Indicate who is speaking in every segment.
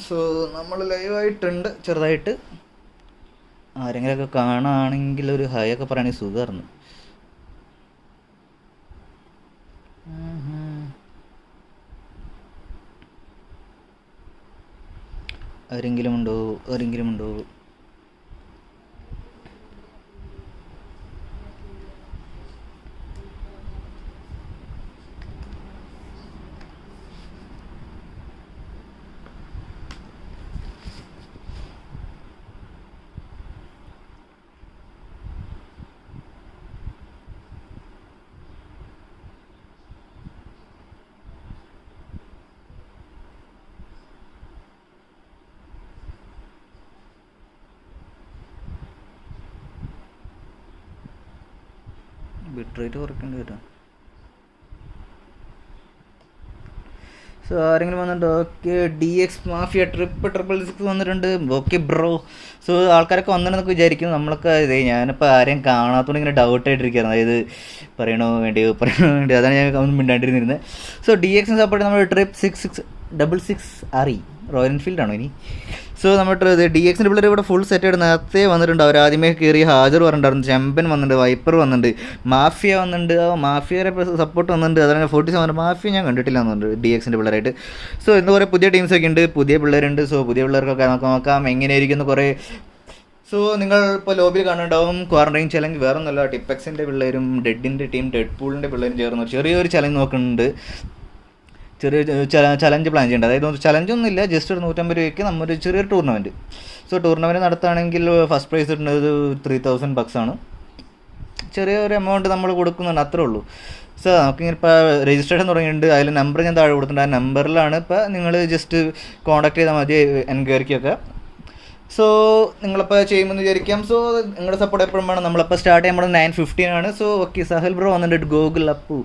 Speaker 1: So നമ്മൾ ലൈവായിട്ടുണ്ട് ചെറുതായിട്ട്. ആരെങ്കിലുമൊക്കെ കാണുകയാണെങ്കിൽ ഒരു ഹായ് ഒക്കെ പറയുകയാണെങ്കിൽ സുഖമായിരുന്നു. ആരെങ്കിലും ഉണ്ടോ? ബിട്രേറ്റ് കുറയ്ക്കേണ്ടി വരാം. സോ ആരെങ്കിലും വന്നിട്ടുണ്ട്? ഓക്കെ, DX മാഫിയ ട്രിപ്പിൾ വന്നിട്ടുണ്ട്. Okay bro. സോ ആൾക്കാരൊക്കെ വന്നിട്ടുണ്ടെന്നൊക്കെ വിചാരിക്കുന്നു. നമ്മളൊക്കെ ഇതേ ഞാനിപ്പോൾ ആരെയും കാണാത്തതുകൊണ്ട് ഇങ്ങനെ ഡൗട്ടായിട്ടിരിക്കുകയാണ്. അതായത് പറയണോ വേണ്ടിയോ അതാണ് ഞാൻ ഒന്നും മിണ്ടാണ്ടിരുന്നിരുന്നത്. സോ DXന് സപ്പോർട്ട് നമ്മൾ ട്രിപ്പ് 6666 RE റോയൽ എൻഫീൽഡാണോ ഇനി? സോ നമ്മുടെ DXൻ്റെ പിള്ളേർ ഇവിടെ ഫുൾ സെറ്റായിട്ട് നേരത്തെ വന്നിട്ടുണ്ട്. അവർ ആദ്യമേ കയറി ഹാജർ പറഞ്ഞിട്ടുണ്ടായിരുന്നു. ചെമ്പൻ വന്നിട്ടുണ്ട്, വൈപ്പർ വന്നിട്ടുണ്ട്, മാഫിയ വന്നിട്ടുണ്ട്. മാഫിയയുടെ സപ്പോർട്ട് വന്നിട്ടുണ്ട്. അതാണ് 47 മാഫിയ ഞാൻ കണ്ടിട്ടില്ല എന്നുണ്ട് DXൻ്റെ പിള്ളേരായിട്ട്. സോ ഇന്ന് കുറേ പുതിയ ടീംസൊക്കെ ഉണ്ട്, പുതിയ പിള്ളേരുണ്ട്. സോ പുതിയ പിള്ളേർക്കൊക്കെ നോക്കാം എങ്ങനെയായിരിക്കും കുറേ. സോ നിങ്ങൾ ഇപ്പോൾ ലോബിയിൽ കാണുന്നുണ്ടാവും ക്വാറന്റൈൻ ചലഞ്ച്. വേറെ ഒന്നുമല്ല, ടിപ്പെക്സിൻ്റെ പിള്ളേരും ഡെഡിൻ്റെ ടീം ഡെഡ്പൂളിൻ്റെ പിള്ളേരും ചേർന്ന് ചെറിയൊരു ചലഞ്ച് നോക്കുന്നുണ്ട്. ചലഞ്ച് പ്ലാൻ ചെയ്യേണ്ടത്. അതായത് ചലഞ്ചൊന്നുമില്ല, ജസ്റ്റ് ഒരു 150 രൂപയ്ക്ക് നമ്മൊരു ചെറിയൊരു ടൂർണമെൻറ്റ്. സോ ടൂർണമെൻറ്റ് നടത്തുകയാണെങ്കിൽ ഫസ്റ്റ് പ്രൈസ് കിട്ടുന്നത് $3000 ആണ്. ചെറിയൊരു എമൗണ്ട് നമ്മൾ കൊടുക്കുന്നുണ്ട്, അത്രേ ഉള്ളൂ. സോ നമുക്കിങ്ങനെ ഇപ്പോൾ രജിസ്ട്രേഷൻ തുടങ്ങിയിട്ടുണ്ട്. അതിൽ നമ്പർ ഞാൻ താഴെ കൊടുത്തിട്ടുണ്ട്. ആ നമ്പറിലാണ് ഇപ്പോൾ നിങ്ങൾ ജസ്റ്റ് കോൺടാക്ട് ചെയ്താൽ മതി എൻക്വയറിക്കൊക്കെ. സോ നിങ്ങളിപ്പോൾ ചെയ്യുമെന്ന് വിചാരിക്കാം. സോ നിങ്ങളുടെ സപ്പോർട്ട് എപ്പോഴും വേണം. നമ്മളിപ്പോൾ സ്റ്റാർട്ട് ചെയ്യുമ്പോൾ 9:15 ആണ്. സോ ഓക്കെ, സഹൽ ബ്രോ വന്നിട്ടുണ്ട്. Google Appu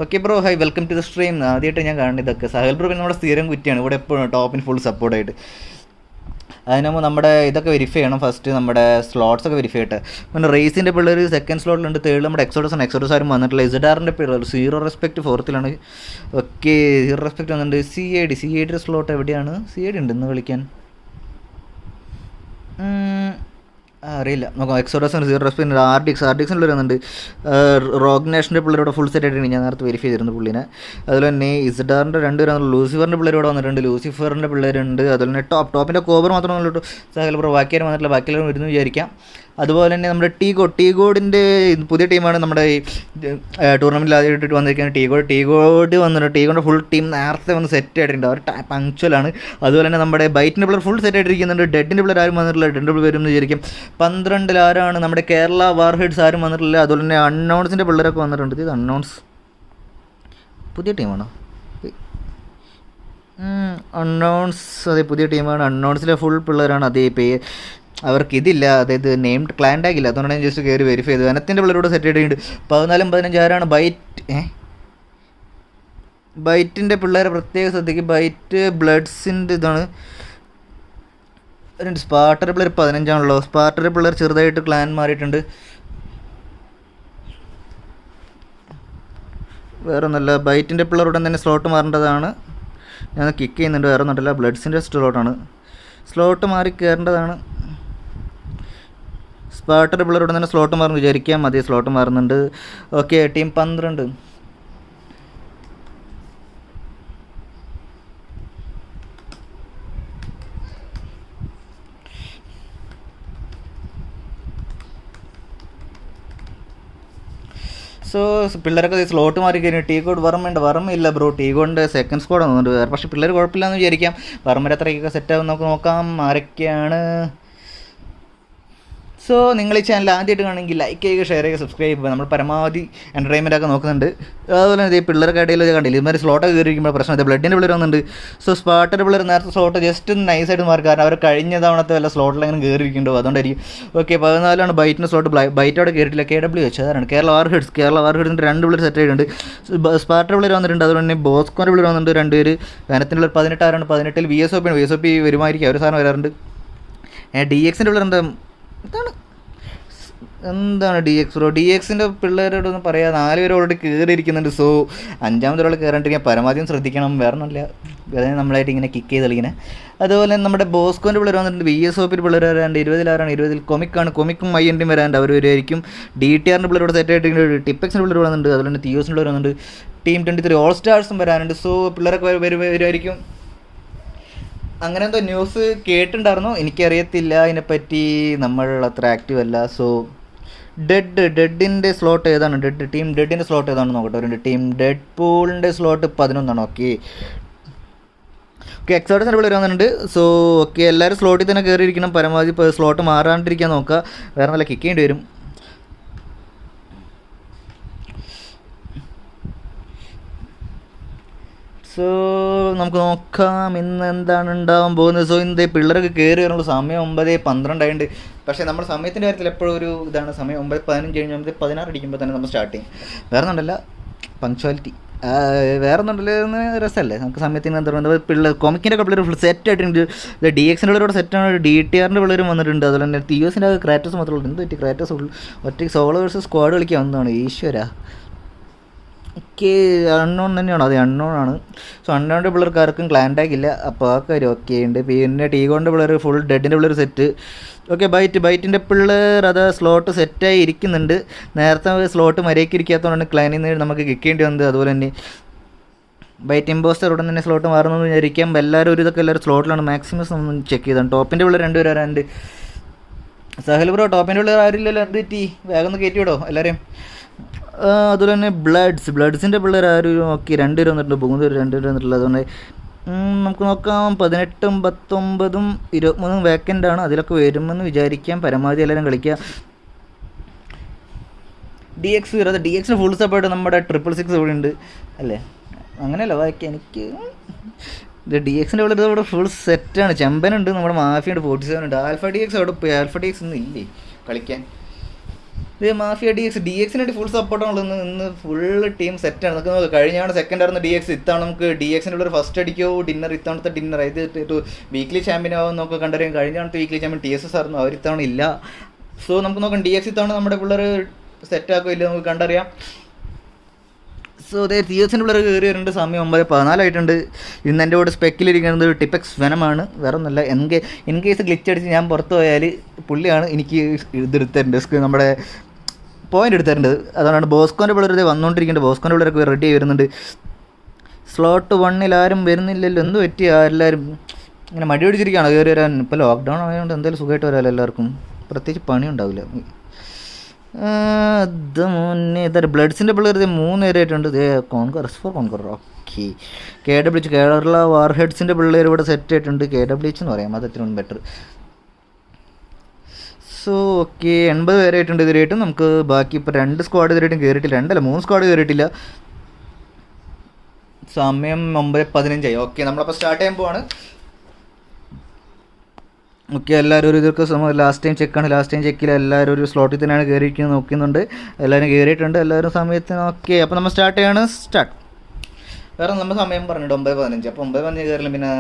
Speaker 1: okay bro, hi welcome to the stream. ആദ്യമായിട്ട് ഞാൻ കാണുന്നത് ഇതൊക്കെ. സഹൽ ബ്രോ പിന്നെ നമ്മുടെ സ്ഥിരം കുറ്റിയാണ്, ഇവിടെ എപ്പോഴും ടോപ്പിന് ഫുൾ സപ്പോർട്ടായിട്ട്. അതിനാകുമ്പോൾ നമ്മുടെ ഇതൊക്കെ വെരിഫൈ ചെയ്യണം. ഫസ്റ്റ് നമ്മുടെ സ്ലോട്ട്സ് ഒക്കെ വെരിഫൈ ചെയ്യട്ടെ. പിന്നെ റേസിൻ്റെ പിള്ളേർ സെക്കൻഡ് സ്ലോട്ടിലുണ്ട്. തേർഡ് നമ്മുടെ എക്സോഡസ് ആരും വന്നിട്ടില്ല. ഇസഡാറിൻ്റെ പിള്ളേർ 0 റെസ്പെക്റ്റ് 4th ഓക്കെ. 0 റെസ്പെക്റ്റ് വന്നിട്ടുണ്ട്. CID സ്ലോട്ട് എവിടെയാണ്? CID ഉണ്ട് ഇന്ന് വിളിക്കാൻ. അറിയില്ല, നോക്കാം. എക്സോഡസിന് 0 റെസ്പെക്റ്റ്. RDXൻ്റെ വരുന്നുണ്ട്. റോഗ് നാഷൻ്റെ പിള്ളേരോട് ഫുൾ സെറ്റ് ആയിട്ടുണ്ട്. ഞാൻ നേരത്തെ വെരിഫൈ ചെയ്തിരുന്നു പുള്ളിനെ. അതുപോലെ തന്നെ ഇസഡാറിൻ്റെ 2 പേരാണ്. ലൂസിഫറിൻ്റെ പിള്ളേരോട് വന്നിട്ടുണ്ട്. ലൂസിഫറിൻ്റെ പിള്ളേരുണ്ട്. അതുപോലെ തന്നെ ടോപ്പിൻ്റെ കോബർ മാത്രമേ വന്നിട്ടുള്ളൂ. സഹൽ ബ്രോ ബാക്കിയാരും വന്നിട്ടില്ല. ബാക്കിയെല്ലാവരും വരുന്നു വിചാരിക്കാം. അതുപോലെ തന്നെ നമ്മുടെ ടീഗോഡിൻ്റെ പുതിയ ടീമാണ്. നമ്മുടെ ഈ ടൂർണമെൻറ്റിൽ ആദ്യമായിട്ട് വന്നിരിക്കുന്നത് ടീഗോഡ് വന്നിട്ടുണ്ട്. ടീഗോഡിൻ്റെ ഫുൾ ടീം നേരത്തെ വന്ന് സെറ്റ് ആയിട്ടുണ്ട്. അവർ പങ്ക്ച്വലാണ്. അതുപോലെ തന്നെ നമ്മുടെ ബൈറ്റിൻ്റെ പിള്ളേർ ഫുൾ സെറ്റ് ആയിട്ടിരിക്കുന്നുണ്ട്. ഡെഡിൻ്റെ പിള്ളേർ ആരും വന്നിട്ടില്ല. ഡെഡിൻ്റെ പിള്ളേർ വരും എന്ന് വിചാരിക്കും. 12 ആരാണ്? നമ്മുടെ കേരള വാർഹെഡ്സ് ആരും വന്നിട്ടില്ല. അതുപോലെ തന്നെ അൺനൗൺസിൻ്റെ പിള്ളേരൊക്കെ വന്നിട്ടുണ്ട്. ഇത് അൺനൗൺസ് പുതിയ ടീമാണോ? അൺനൗൺസ് അതെ, പുതിയ ടീമാണ്. അൺനൗൺസിലെ ഫുൾ പിള്ളേരാണ്. അതേ അവർക്കിതില്ല, അതായത് നെയിംഡ് ക്ലാൻ ടാഗ് ഇല്ല. അതുകൊണ്ടാണ് ഞാൻ ജസ്റ്റ് കയറി വെരിഫൈ ചെയ്തത്. അനത്തിൻ്റെ പിള്ളേരോട് സെറ്റ് ചെയ്തിട്ടുണ്ട്. 14-15 ആരാണ്? ബൈറ്റിൻ്റെ പിള്ളേരെ പ്രത്യേകം ശ്രദ്ധിക്കും. ബൈറ്റ് ബ്ലഡ്സിൻ്റെ ഇതാണ്. സ്പാർട്ടർ പിള്ളേർ 15 സ്പാർട്ടർ പിള്ളേർ ചെറുതായിട്ട് ക്ലാൻ മാറിയിട്ടുണ്ട്. വേറെ ഒന്നുമല്ല, ബൈറ്റിൻ്റെ പിള്ളേരോടെ തന്നെ സ്ലോട്ട് മാറേണ്ടതാണ്. ഞാൻ കിക്ക് ചെയ്യുന്നുണ്ട്. വേറെ ഒന്നുമില്ല, ബ്ലഡ്സിൻ്റെ സ്ലോട്ട് മാറി കയറേണ്ടതാണ്. സ്പാർട്ടർ പിള്ളേരോട് തന്നെ സ്ലോട്ട് മാറും വിചാരിക്കാം. മതി, സ്ലോട്ട് മാറുന്നുണ്ട്. Okay, team 12. സോ പിള്ളേരൊക്കെ സ്ലോട്ട് മാറി കഴിഞ്ഞു. ടീകോഡ് വർമ്മയില്ല ബ്രോ. ടീകോഡിൻ്റെ സെക്കൻഡ് സ്ക്വാഡ് വന്നിട്ടുണ്ട്. പക്ഷേ പിള്ളേർ കുഴപ്പമില്ലാന്ന് വിചാരിക്കാം. വർമ്മയുടെ അത്രയൊക്കെ സെറ്റാവും. നമുക്ക് നോക്കാം ആരൊക്കെയാണ്. സോ സോ നിങ്ങൾ ഈ ചാനൽ ആദ്യമായിട്ട് കാണണമെങ്കിൽ ലൈക്ക് ചെയ്യുക, ഷെയർ ചെയ്യുക, സബ്സ്ക്രൈബ് ചെയ്യുക. നമ്മൾ പരമാവധി എൻ്റർടൈൻമെൻ്റ് ഒക്കെ നോക്കുന്നുണ്ട്. അതുപോലെ തന്നെ ഈ പിള്ളേർക്ക് ഇടയിൽ കണ്ടില്ല ഇതുമാതിരി സ്ലോട്ടൊക്കെ കയറിയിരിക്കുമ്പോൾ പ്രശ്നം ഇത് ബ്ലഡിൻ്റെ പിള്ളേർ വന്നിട്ടുണ്ട്. സോ സ്പാട്ടിൻ്റെ പിള്ളേർ നേരത്തെ സ്ലോട്ട് ജസ്റ്റ് നൈസായിട്ട് മാറി, കാരണം അവർ കഴിഞ്ഞ തവണത്തെ വല്ല സ്ലോട്ടിൽ അങ്ങനെ കയറിയിരിക്കുന്നുണ്ടോ അതുകൊണ്ടായിരിക്കും. ഓക്കെ 14 ബൈറ്റിൻ്റെ സ്ലോട്ട്, ബൈറ്റ് അവിടെ കയറിയിട്ടില്ല. KW6 അതാണ് കേരള വാർഹെഡ്സിൻ്റെ 2 പിള്ളേർ സെറ്റ് ആയിട്ടുണ്ട്. സ്പാട്ടിൻ്റെ പിള്ളേർ വന്നിട്ടുണ്ട്. അതുകൊണ്ട് തന്നെ ബോസ്കോൻ്റെ പിള്ളേർ വന്നിട്ടുണ്ട് 2 പേര്. ഗാനത്തിൻ്റെ പിള്ളേർ 18 ആരാണ്. 18 VSOP വരുമായിരിക്കും, അവർ സാധനം വരാറുണ്ട്. DXൻ്റെ പിള്ളേർ എന്താണ് DXൻ്റെ പിള്ളേരോടൊന്നും പറയാം. 4 പേര് ഓൾറെഡി കയറിയിരിക്കുന്നുണ്ട്. സോ 5ാമത്തെ ഒരാൾ കയറാണ്ടിരിക്കാൻ പരമാവധി ശ്രദ്ധിക്കണം. വേറെ ഒന്നുമില്ല, അതായത് നമ്മളായിട്ട് ഇങ്ങനെ കിക്ക് ചെയ്ത് കളിക്കുന്നത്. അതുപോലെ നമ്മുടെ ബോസ്കോൻ്റെ പിള്ളേർ വന്നിട്ടുണ്ട്. VSOP പിള്ളേർ വരാണ്ട് 20 കൊമിക്കും INTയും വരാണ്ട് അവർ വരുമായിരിക്കും. DTRൻ്റെ പിള്ളേരോട് സെറ്റ് ആയിട്ട് ടിപ്പെക്സിൻ്റെ പിള്ളേർ വന്നിട്ടുണ്ട്. അതുപോലെ തന്നെ TOSൻ്റെ പിള്ളേർ വന്നിട്ടുണ്ട്. ടീം 23 ഓൾ സ്റ്റാർസും വരാനുണ്ട്. സോ പിള്ളേരൊക്കെ വരുമായിരിക്കും. അങ്ങനെ എന്തോ ന്യൂസ് കേട്ടിട്ടുണ്ടായിരുന്നു, എനിക്കറിയത്തില്ല അതിനെപ്പറ്റി, നമ്മൾ അത്ര ആക്റ്റീവ് അല്ല. സോ ഡെഡിൻ്റെ സ്ലോട്ട് ഏതാണ്? ടീം ഡെഡിൻ്റെ സ്ലോട്ട് ഏതാണെന്ന് നോക്കട്ടെ. ടീം ഡെഡ് പൂളിൻ്റെ സ്ലോട്ട് 11 ഓക്കെ. എക്സോഡസിൻ്റെ പിള്ളേർ വന്നിട്ടുണ്ട്. സോ ഓക്കെ, എല്ലാവരും സ്ലോട്ടിൽ തന്നെ കയറിയിരിക്കണം. പരമാവധി ഇപ്പോൾ സ്ലോട്ട് മാറാണ്ടിരിക്കാൻ നോക്കുക, വേറെ നല്ല കിക്ക് ചെയ്യേണ്ടി വരും. സോ നമുക്ക് നോക്കാം ഇന്ന് എന്താണ് ഉണ്ടാവാൻ പോകുന്നത്. സോ ഇന്ന് പിള്ളേരൊക്കെ കയറി വരുള്ളൂ. സമയം 9:12 ആയിട്ടുണ്ട്. പക്ഷേ നമ്മുടെ സമയത്തിൻ്റെ കാര്യത്തിൽ എപ്പോഴും ഒരു ഇതാണ്, സമയം 9:15 കഴിഞ്ഞ് 9:16 അടിക്കുമ്പോൾ തന്നെ നമ്മൾ സ്റ്റാർട്ട് ചെയ്യും. വേറെ ഒന്നുണ്ടല്ല, പങ്ക്ച്വാലിറ്റി. വേറെ ഒന്നുണ്ടല്ലോ, രസമല്ലേ നമുക്ക് സമയത്തിന്. എന്താ പിള്ളേർ കൊമിക്കിൻ്റെ ഒക്കെ പിള്ളേർ ഫുൾ സെറ്റ് ആയിട്ടുണ്ട്. DXൻ്റെ പിള്ളേരോട് സെറ്റാണ്. DTRൻ്റെ പിള്ളേരും വന്നിട്ടുണ്ട്. അതുപോലെ തന്നെ TOSൻ്റെ ക്രാറ്റസ് മാത്രമേ ഉള്ളൂ. എന്ത് പറ്റി ക്രാറ്റസ് ഒറ്റയ്ക്ക് സോളോ വേഴ്സസ് സ്ക്വാഡ് കളിക്കാവുന്നതാണ്. ഈശ്വര അൺനോൺ തന്നെയാണ്, അത് അൺനോൺ ആണ്. സോ അൺനോണിൻ്റെ പിള്ളേർക്ക് ആർക്കും ക്ലാൻ ടാഗ് ഇല്ല, അപ്പോൾ ആ കാര്യം ഓക്കെ ഉണ്ട്. പിന്നെ ടീഗോണിൻ്റെ പിള്ളേർ ഫുൾ ഡെഡിൻ്റെ പിള്ളേർ സെറ്റ്. ഓക്കെ ബൈറ്റിൻ്റെ പിള്ളേർ അത് സ്ലോട്ട് സെറ്റായി ഇരിക്കുന്നുണ്ട്. നേരത്തെ സ്ലോട്ട് മര്യാദയ്ക്ക് ഇരിക്കാത്തതുകൊണ്ടാണ് ക്ലാനിൽ നിന്ന് നമുക്ക് കിക്കേണ്ടി വന്നത്. അതുപോലെ തന്നെ ബൈറ്റ് ഇമ്പോസ്റ്റർ ഉടൻ തന്നെ സ്ലോട്ട് മാറുന്നതെന്ന് വിചാരിക്കാം. എല്ലാവരും എല്ലാവരും സ്ലോട്ടിലാണ്. മാക്സിമം ഒന്ന് ചെക്ക് ചെയ്താണ്. ടോപ്പിൻ്റെ പിള്ളേർ 2 പേര് വരാനുണ്ട്. സഹൽ ബ്രോ ടോപ്പിൻ്റെ പിള്ളേർ ആരില്ലല്ലോ, എന്ത് പറ്റി? വേഗം ഒന്ന് കയറ്റി വിടോ എല്ലാവരെയും. അതുപോലെ തന്നെ ബ്ലഡ്സിൻ്റെ പിള്ളേർ ആരും ഓക്കെ 2 പേര് വന്നിട്ടുണ്ട്. 3 പേര് 2 പേര് വന്നിട്ടുള്ളത്. അതുകൊണ്ട് നമുക്ക് നോക്കാം. 18, 19, 23 വേക്കൻ്റാണ്. അതിലൊക്കെ വരുമെന്ന് വിചാരിക്കാം. പരമാവധി എല്ലാവരും കളിക്കുക. DXന് ഫുൾ സപ്പോർട്ട് നമ്മുടെ 666 ഇവിടെ ഉണ്ട് അല്ലേ? അങ്ങനെയല്ല വായിക്കാം എനിക്ക്. DXൻ്റെ പിള്ളേർ ഇവിടെ ഫുൾ സെറ്റാണ്. ചെമ്പനുണ്ട്, നമ്മുടെ മാഫിയുണ്ട്, 47 ഉണ്ട്. ആൽഫ DX അവിടെ പോയി. ആൽഫ DX ഒന്നും ഇല്ലേ കളിക്കാൻ? ഇത് മാഫിയ DXന് വേണ്ടി ഫുൾ സപ്പോർട്ടാണുള്ളത്. ഇന്ന് ഫുൾ ടീം സെറ്റാണ്. നമുക്ക് നോക്കാം. കഴിഞ്ഞാണ് സെക്കൻഡ് ആയിരുന്നു DX. ഇത്തവണ നമുക്ക് DXൻ്റെ ഉള്ളൊരു ഫസ്റ്റ് അടിക്കോ ഡിന്നർ, ഇത്തവണത്തെ ഡിന്നർ ഇത് വീക്ക്ലി ചാമ്പ്യൻ ആവും നമുക്ക് കണ്ടറിയാം. കഴിഞ്ഞാണത്തെ വീക്ക്ലി ചാമ്പ്യൻ TSS ആയിരുന്നു, അവർ ഇത്തവണ ഇല്ല. സോ നമുക്ക് നോക്കാം DX ഇത്തവണ നമ്മുടെ പിള്ളേർ സെറ്റാക്കോ ഇല്ല നമുക്ക് കണ്ടറിയാം. സോ അതേ TSൻ്റെ പിള്ളേർ കയറി വരുന്നുണ്ട്. സമയം 9:14 ആയിട്ടുണ്ട്. ഇന്ന് എൻ്റെ കൂടെ സ്പെക്കിലിരിക്കുന്നത് ടിപ്പെക്സ് വെനമാണ്. വേറെ ഒന്നുമല്ല, ഇൻ കേസ് ഗ്ലിച്ച് അടിച്ച് ഞാൻ പുറത്ത് പോയാൽ പുള്ളിയാണ് എനിക്ക് ഇതെടുത്തരുണ്ട്, നമ്മുടെ പോയിൻ്റ് എടുത്തരുന്നത്. അതുകൊണ്ടാണ് ബോസ്കോൻ്റെ പിള്ളേർ വന്നുകൊണ്ടിരിക്കുന്നുണ്ട്. ബോസ്കോൻ്റെ പിള്ളേരൊക്കെ റെഡി ആയി വരുന്നുണ്ട്. സ്ലോട്ട് 1 ആരും വരുന്നില്ലല്ലോ, എന്ത് പറ്റിയ എല്ലാവരും ഇങ്ങനെ മടി പിടിച്ചിരിക്കുകയാണ് കയറി വരാൻ. ഇപ്പോൾ ലോക്ക്ഡൗൺ ആയതുകൊണ്ട് എന്തായാലും സുഖമായിട്ട് വരാമല്ലോ എല്ലാവർക്കും, പ്രത്യേകിച്ച് പണി ഉണ്ടാവില്ല. അത് മുന്നേ ബ്ലഡ്സിൻ്റെ പിള്ളേർ 3 പേരായിട്ടുണ്ട്. Conquer okay. KW കേരള വാർഹെഡ്സിൻ്റെ പിള്ളേർ ഇവിടെ സെറ്റ് ആയിട്ടുണ്ട്. KW എന്ന് പറയാം, അത് എത്രയും ബെറ്റർ. സോ ഓക്കെ 80 പേരായിട്ടുണ്ട് ഇതിലായിട്ടും. നമുക്ക് ബാക്കി ഇപ്പോൾ 2 സ്ക്വാഡ് ഇതിലായിട്ടും കയറിയിട്ടില്ല. 3 സ്ക്വാഡ് കയറിയിട്ടില്ല. സമയം 9:15 ഓക്കെ. നമ്മളപ്പോൾ സ്റ്റാർട്ട് ചെയ്യാൻ പോവാണ്. ഓക്കെ എല്ലാവരും ഒരു ഇതൊക്കെ ലാസ്റ്റ് ടൈം ചെക്കാണ്. ലാസ്റ്റ് ടൈം ചെക്കിൽ എല്ലാവരും ഒരു സ്ലോട്ടിൽ തന്നെയാണ് കയറിയിരിക്കുന്നത്, നോക്കുന്നുണ്ട്. എല്ലാവരും കയറിയിട്ടുണ്ട്, എല്ലാവരും സമയത്തിന് ഓക്കെ. അപ്പോൾ നമ്മൾ സ്റ്റാർട്ട് ചെയ്യാണ്. വേറെ നമ്മൾ സമയം പറഞ്ഞിട്ട് 9:15. അപ്പോൾ 9:15 കയറില്ല, പിന്നെ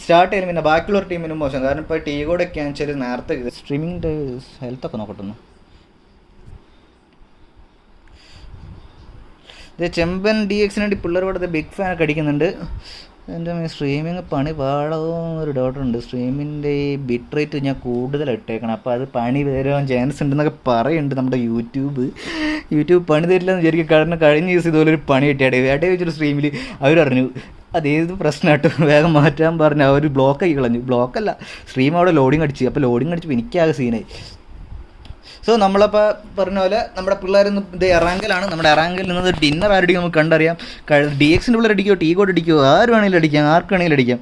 Speaker 1: സ്റ്റാർട്ട് ചെയ്യലും പിന്നെ ബാക്കിയുള്ള ടീമിനും മോശം. കാരണം ഇപ്പോൾ ടീകോടൊക്കെ ആണെന്ന് നേരത്തെ സ്ട്രീമിങ്ങിൻ്റെ ഹെൽത്തൊക്കെ നോക്കട്ടെ. ഇത് ചെമ്പൻ DXന് വേണ്ടി പിള്ളേർ ഇവിടെ ബിഗ് ഫാനൊക്കെ അടിക്കുന്നുണ്ട്. എൻ്റെ സ്ട്രീമിങ് പണി പാടാവുന്നൊരു ഡൗട്ടുണ്ട്. സ്ട്രീമിൻ്റെ ഈ ബിറ്റ് റേറ്റ് ഞാൻ കൂടുതൽ ഇട്ടേക്കണം, അപ്പോൾ അത് പണി വരാൻ ചാൻസ് ഉണ്ടെന്നൊക്കെ പറയുന്നുണ്ട്. നമ്മുടെ യൂട്യൂബ് പണി തരില്ല എന്ന് വിചാരിക്കും. കാരണം കഴിഞ്ഞ ദിവസം ഇതുപോലെ ഒരു പണി കിട്ടിയാടെ വെച്ചൊരു സ്ട്രീമിൽ അവരറിഞ്ഞു അതേത് പ്രശ്നമായിട്ട് വേഗം മാറ്റാൻ പറഞ്ഞ് അവർ ബ്ലോക്കാക്കി കളഞ്ഞു. ബ്ലോക്കല്ല, സ്ട്രീം അവിടെ ലോഡിങ് അടിച്ചു. അപ്പോൾ ലോഡിങ് അടിച്ചപ്പോൾ എനിക്കാകെ സീനായി. സോ നമ്മളപ്പോൾ പറഞ്ഞ പോലെ നമ്മുടെ പിള്ളേരൊന്നും ഇത് എറാങ്കലാണ്. നമ്മുടെ എറാങ്കിൽ നിന്നത് ഡിന്നർ ആരടിക്കും നമുക്ക് കണ്ടറിയാം. DXൻ്റെ പിള്ളേർ അടിക്കുമോ ടീകോട്ട് അടിക്കുമോ ആര് വേണമെങ്കിലും അടിക്കാം, ആർക്ക് വേണമെങ്കിലും അടിക്കാം.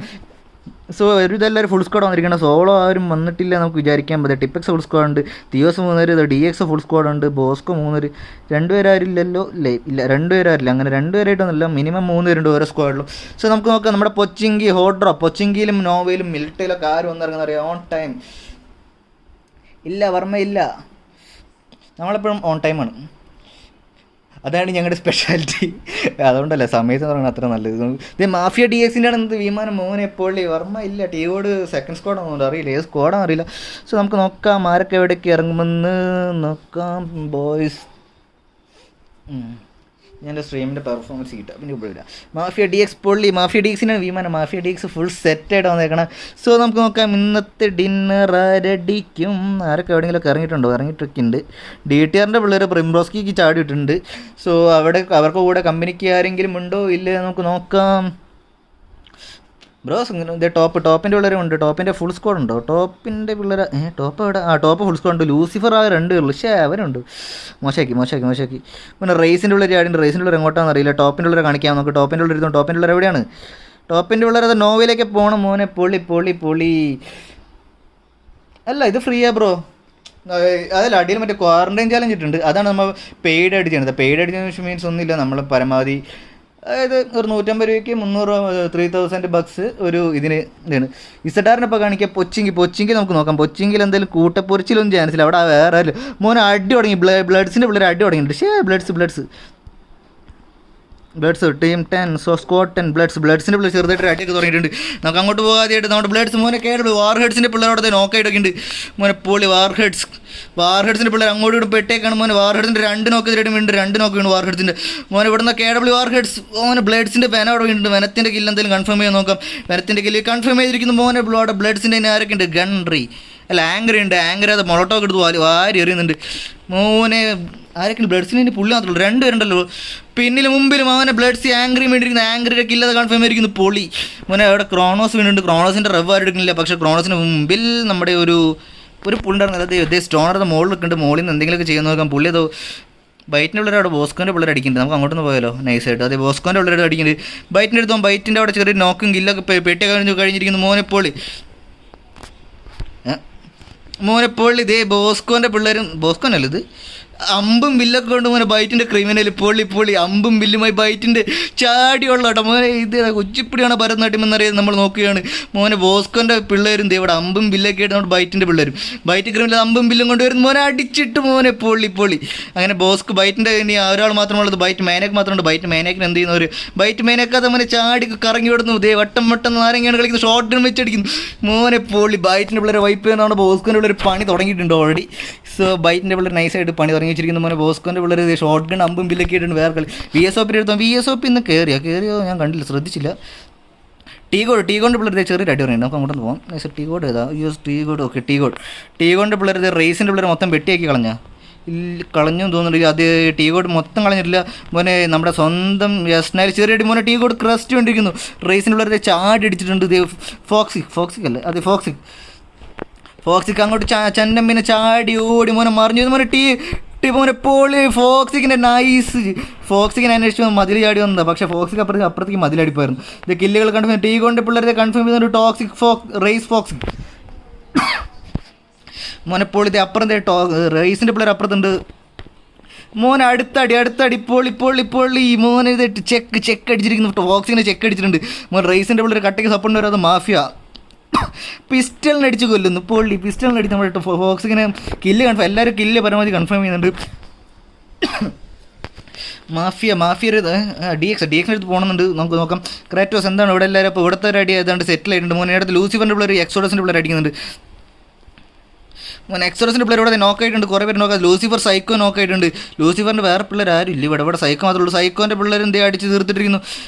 Speaker 1: സോ ഒരു ഇതെല്ലാവരും ഫുൾ സ്ക്വാഡ് വന്നിരിക്കണം. സോളോ ആരും വന്നിട്ടില്ല നമുക്ക് വിചാരിക്കാൻ പറ്റില്ല. ടിപ്പെക്സ് ഫുൾ സ്ക്വാഡ് ഉണ്ട്, തിയോസ് 3 പേര്, DX ഫുൾ സ്ക്വാഡ് ഉണ്ട്, ബോസ്കോ 3 പേര്, 2 പേരാരില്ലല്ലോ ഇല്ലേ, ഇല്ല 2 പേരാരില്ല, അങ്ങനെ 2 പേരായിട്ടൊന്നുമില്ല, മിനിമം 3 പേരുണ്ട് ഓരോ സ്ക്വാഡിലും. സോ നമുക്ക് നോക്കാം നമ്മുടെ പൊച്ചിങ്കി ഹോട്ട് ഡ്രോപ്പ്, പൊച്ചിങ്കിയിലും നോവയിലും മിലിറ്ററിയിലൊക്കെ ആരും വന്നിറങ്ങുന്ന അറിയാം ഓൺ ടൈം ഇല്ല, വർമ്മ ഇല്ല, നമ്മളെപ്പോഴും ഓൺ ടൈമാണ്, അതാണ് ഞങ്ങളുടെ സ്പെഷ്യാലിറ്റി. അതുകൊണ്ടല്ലേ സമയത്ത് എന്ന് പറയുന്നത് അത്ര നല്ലത്. ഇത് മാഫിയ DXൻ്റെ ആണ് വിമാനം മോനെ എപ്പോഴേ, വർമ്മ ഇല്ല, ടീവോട് സെക്കൻഡ് സ്ക്വാഡാണെന്നുണ്ട് അറിയില്ല, ഏത് സ്ക്വാഡാണെന്ന് അറിയില്ല. സോ നമുക്ക് നോക്കാം ആരൊക്കെ എവിടേക്ക് ഇറങ്ങുമെന്ന് നോക്കാം ബോയ്സ്. ഞാൻ എൻ്റെ സ്ട്രീമിൻ്റെ പെർഫോമൻസ് കിട്ടാം പിന്നെ ഉപയോഗിക്കാം. മാഫിയ DX പൊള്ളി, മാഫിയ DXനാണ് വിമാനം, മാഫിയ DX ഫുൾ സെറ്റായിട്ട് വന്നേക്കണം. സോ നമുക്ക് നോക്കാം ഇന്നത്തെ ഡിന്നർ ആരടിക്കും, ആരൊക്കെ എവിടെയെങ്കിലുമൊക്കെ ഇറങ്ങിയിട്ടുണ്ട്. DTRൻ്റെ പിള്ളേർ പ്രിംറോസ്കിക്ക് ചാടിയിട്ടുണ്ട്. സോ അവർക്ക് കൂടെ കമ്പനിക്ക് ആരെങ്കിലും ഉണ്ടോ ഇല്ലേ നമുക്ക് നോക്കാം. ബ്രോസ് ഇങ്ങനെ ഇതേ ടോപ്പിൻ്റെ പിള്ളേരും ഉണ്ട്, ടോപ്പിൻ്റെ ഫുൾ സ്ക്വാഡ് ഉണ്ടോ, ടോപ്പിൻ്റെ പിള്ളേർ ടോപ്പ് എവിടെ, ടോപ്പ് ഫുൾ സ്ക്വാഡ് ഉണ്ട്, ലൂസിഫർ ആകെ 2 പേരുള്ളൂ, പക്ഷേ അവരുണ്ട്, മോശമാക്കി. പിന്നെ റേസിൻ്റെ പിള്ളേർ ആടിയുണ്ട്, റേസിൻ്റെ പിള്ളേർ എങ്ങോട്ടാണെന്ന് അറിയില്ല, ടോപ്പിൻ്റെ പിള്ളേർ കാണിക്കാം നമുക്ക്, ടോപ്പിൻ്റെ പിള്ളേർ ഇരുന്നു, ടോപ്പിൻ്റെ പിള്ളേർ എവിടെയാണ്, ടോപ്പിൻ്റെ പിള്ളേർ അത് നോവയിലേക്ക് പോകണം മോനെ, പൊളി അല്ല ഇത് ഫ്രീയാ ബ്രോ, അതല്ല അടിയിൽ മറ്റേ ക്വാറൻറ്റൈൻ ചാലഞ്ച് ഇട്ടുണ്ട്, അതാണ് നമ്മൾ പെയ്ഡ് ആയിട്ട് ചെയ്യുന്നത്. പെയ്ഡ് ആയിട്ട് മീൻസ് ഒന്നുമില്ല, നമ്മൾ പരമാവധി അതായത് ഒരു 150 രൂപയ്ക്ക് 3000 ബക്സ് ഒരു ഇതാണ്. ഇസഡാറിനപ്പോൾ കാണിക്കുക പൊച്ചിങ്കി നമുക്ക് നോക്കാം. പൊച്ചിങ്കിൽ എന്തെങ്കിലും കൂട്ടപ്പൊരിച്ചിലൊന്നും ചാൻസില്ല, അവിടെ വേറെ മോനെ അടി തുടങ്ങി, ബ്ലഡ്സിൻ്റെ പിള്ളേർ അടി തുടങ്ങിയിട്ടുണ്ട്. ബ്ലഡ്സ് ടീം 10 സോ സ്ക്വാഡ് 10 ബ്ലഡ്സിൻ്റെ പിള്ളേർ ചെറുതായിട്ട് അടിയൊക്കെ തുടങ്ങിയിട്ടുണ്ട്. നമുക്ക് അങ്ങോട്ട് പോകാതെയായിട്ട് നമ്മുടെ ബ്ലഡ്സ് മോനെ കേടുള്ളൂ, വാർഹെഡ്സിൻ്റെ പിള്ളേരോടെ നോക്കായിട്ടൊക്കെ മോനെ പൊളി. വാർഹെഡ്സിൻ്റെ പിള്ളേർ അങ്ങോട്ട് ഇവിടെ പെട്ടേക്കാണ് മോനെ, വാർഹെഡ്സിൻ്റെ 2 നോക്ക് വീണ്ടും 2 നോക്ക് വീണ് വാർഹെഡ്സിൻ്റെ മോനെ. ഇവിടുന്ന് KW വാർഹെഡ്സ് മോനെ ബ്ലഡ്സിൻ്റെ വെന അവിടെ വീണ്ടുണ്ട്. വെനത്തിൻ്റെ കില്ല് എന്തെങ്കിലും കൺഫേം ചെയ്യാൻ നോക്കാം. വെനത്തിൻ്റെ കില്ല് കൺഫേം ചെയ്തിരിക്കുന്നു മോനെ. അവിടെ ബ്ലഡ്സിൻ്റെ ആരൊക്കെ ഉണ്ട്, ഗൺറി അല്ല ആങ്കറി ഉണ്ട്, ആങ്കറി അത് മൊളട്ടോക്ക് എടുത്ത് വാരി എറിയുന്നുണ്ട് മോനെ. ആരൊക്കെയാണ് ബ്ലഡ്സിന് പുള്ളി മാത്രമേ 2 പേരുണ്ടല്ലോ, പിന്നിലും മുമ്പിലും അവനെ ബ്ലഡ്സ് ആങ്കറി വേണ്ടിയിരിക്കുന്നു, ആങ്കറിയുടെ കില്ലത് കൺഫേം ചെയ്തിരിക്കുന്നു പൊളി മോനെ. അവിടെ ക്രോണോസ് വീണ്ടുണ്ട്, ക്രോണോസിൻ്റെ റവ് ആരും എടുക്കുന്നില്ല, പക്ഷേ ക്രോണോസിന് മുമ്പിൽ നമ്മുടെ ഒരു പുള്ളുണ്ടായിരുന്നു, അതായത് സ്റ്റോണറുടെ മുകളിൽ നിൽക്കുന്നുണ്ട്, മുകളിൽ നിന്ന് എന്തെങ്കിലുമൊക്കെ ചെയ്യാൻ നോക്കാം. പുള്ളി അത് ബൈറ്റിൻ്റെ പിള്ളേർ അവിടെ ബോസ്കോൻ്റെ പിള്ളേർ അടിക്കുന്നുണ്ട്, നമുക്ക് അങ്ങോട്ടൊന്ന് പോയാലോ നൈസായിട്ട്. അതെ ബോസ്കോൻ്റെ പിള്ളേർ അടിക്കുന്നുണ്ട്, ബൈറ്റിൻ്റെ അടുത്ത് ബൈറ്റിൻ്റെ അവിടെ ചെറിയ നോക്കും കില്ലൊക്കെ പെട്ടി കഴിഞ്ഞിരിക്കുന്നു മോനെ പൊളി. ഇതേ ബോസ്കോൻ്റെ പിള്ളേരും, ബോസ്കോനല്ല ഇത് അമ്പും വില്ലൊക്കെ കൊണ്ട് മോനെ ബൈറ്റിൻ്റെ ക്രിമിനൽ പൊളി അമ്പും വില്ലുമായി ബൈറ്റിൻ്റെ ചാടിയുള്ള കേട്ടോ മോനെ. ഇത് കുച്ചിപ്പിടിയാണ് ഭരതനാട്യം എന്നറിയാതെ നമ്മൾ നോക്കുകയാണ് മോനെ. ബോസ്കോൻ്റെ പിള്ളേരും ഇവിടെ അമ്പും വില്ലൊക്കെ ആയിട്ട് നമ്മുടെ ബൈറ്റിൻ്റെ പിള്ളേരും, ബൈറ്റ് ക്രിമിനൽ അമ്പും വില്ലും കൊണ്ടുവരുന്നു മോനെ, അടിച്ചിട്ട് മോനെ പൊളി. അങ്ങനെ ബോസ്ക് ബൈറ്റിൻ്റെ ഇനി ഒരാൾ മാത്രമുള്ളത്, ബൈറ്റ് മേനക്ക് മാത്രമുണ്ട്. ബൈറ്റ് മേനക്കിന് എന്ത് ചെയ്യുന്നവർ, ബൈറ്റ് മേനക്കാതെ മോനെ ചാടി കറങ്ങി വിടുന്നു, ഇതേ വട്ടം നാരങ്ങയാണ് കളിക്കുന്നത്, ഷോർട്ട് ഗൺ വെച്ചടിക്കുന്നു മോനെ പൊളി. ബൈറ്റിൻ്റെ പിള്ളേരെ വൈപ്പ് ചെയ്യുന്നതാണ്, ബോസ്കോൻ്റെ പിള്ളേർ പണി തുടങ്ങിയിട്ടുണ്ട് ഓൾറെഡി. സോ ബൈറ്റിൻ്റെ പിള്ളേർ നൈസായിട്ട് പണി തുടങ്ങി വെച്ചിരിക്കുന്ന മോനെ. ബോസ്കോൻ്റെ പിള്ളേർ ഷോർട്ട് ഗൺ അമ്പും ബില്ലൊക്കെ ആയിട്ടുണ്ട്. വേറെ കളി VSOP എടുത്തോ, VSOP ഇന്ന് കയറിയോ ഞാൻ കണ്ടില്ല, ശ്രദ്ധിച്ചില്ല. ടീഗോഡിൻ്റെ പിള്ളേർ ചെറിയ അടി പറയുന്നുണ്ട്, നമുക്ക് അങ്ങോട്ട് പോകാം. നൈസ് ടീഗോഡ് ഏതാ, ഓക്കെ ടീഗോഡിൻ്റെ പിള്ളേർ റേസിൻ്റെ പിള്ളേർ മൊത്തം വെട്ടിയാക്കി കളഞ്ഞു തോന്നുന്നുണ്ട്. അത് ടീഗോഡ് മൊത്തം കളഞ്ഞിട്ടില്ല മോനെ. നമ്മുടെ സ്വന്തം യസ്നായിൽ ചെറിയ അടി മോനെ, ടീഗോഡ് ക്രസ്റ്റ് കൊണ്ടിരിക്കുന്നു. റേസിൻ്റെ പിള്ളേർ ചാടി അടിച്ചിട്ടുണ്ട്. ഫോക്സിക് അല്ലേ, ഫോക്സിക്ക് അങ്ങോട്ട് ചന്നം പിന്നെ ചാടി ഓടി മോനെ മറിഞ്ഞു മോനെ. മോനെ പോളി ഫോക്സിക്കിൻ്റെ നൈസ്. ഫോക്സിക്കിനെ അന്വേഷിച്ച് മതിൽ ചാടി വന്നതാണ്, പക്ഷേ ഫോക്സിക്ക് അപ്പുറത്തേക്ക് മതിലടിപ്പായിരുന്നു. ഇത് കില്ലുകൾ കൺഫേം, ടീഗോഡിൻ്റെ പിള്ളേരെ കൺഫേം ചെയ്തുകൊണ്ട് റേസ് ഫോക്സിക് മോനെ പോളി. ഇത് അപ്പുറത്തെ റേസിൻ്റെ പിള്ളേർ അപ്പുറത്തുണ്ട് മോനെ. അടുത്തടി പൊളി മോനെ. ഇത് ചെക്ക് അടിച്ചിരിക്കുന്നു, ഫോക്സിനെ ചെക്ക് അടിച്ചിട്ടുണ്ട് മോൻ. റേസിൻ്റെ പിള്ളേർ കട്ടയ്ക്ക് സപ്പോർട്ട് വരാതെ മാഫിയ പിസ്റ്റലിനടിച്ച് കൊല്ലുന്നു പൊള്ളി. പിസ്റ്റലിനടിച്ച് നമ്മുടെ ഫോക്സിങ്ങനെ കില്ല് കൺഫേം, എല്ലാവരും കില്ല് പരമാവധി കൺഫേം ചെയ്യുന്നുണ്ട്. മാഫിയ DXൻ്റെ അടുത്ത് പോകണമെന്നുണ്ട്, നമുക്ക് നോക്കാം. ക്രാറ്റോസ് എന്താണ് ഇവിടെ എല്ലാവരും അപ്പോൾ ഇവിടുത്തെ ഒരു അടി ഏതാണ്ട് സെറ്റിൽ ആയിട്ടുണ്ട് മോനെ. അടുത്ത് ലൂസിഫറിൻ്റെ പിള്ളേർ എക്സോഡസിൻ്റെ പിള്ളേർ അടിക്കുന്നുണ്ട് മോനെ. എക്സോഡസിൻ്റെ പിള്ളേർ ഇവിടെ നോക്കായിട്ടുണ്ട്, കുറേ പേര് നോക്കാം. Lucifer psycho നോക്കായിട്ടുണ്ട്. ലൂസിഫറിൻ്റെ വേറെ പിള്ളേർ ആരും ഇല്ല ഇവിടെ സൈക്കോ മാത്രമേ ഉള്ളൂ. സൈക്കോൻ്റെ പിള്ളേർ എന്തേ അടിച്ച് തീർത്തിട്ടിരിക്കുന്നു.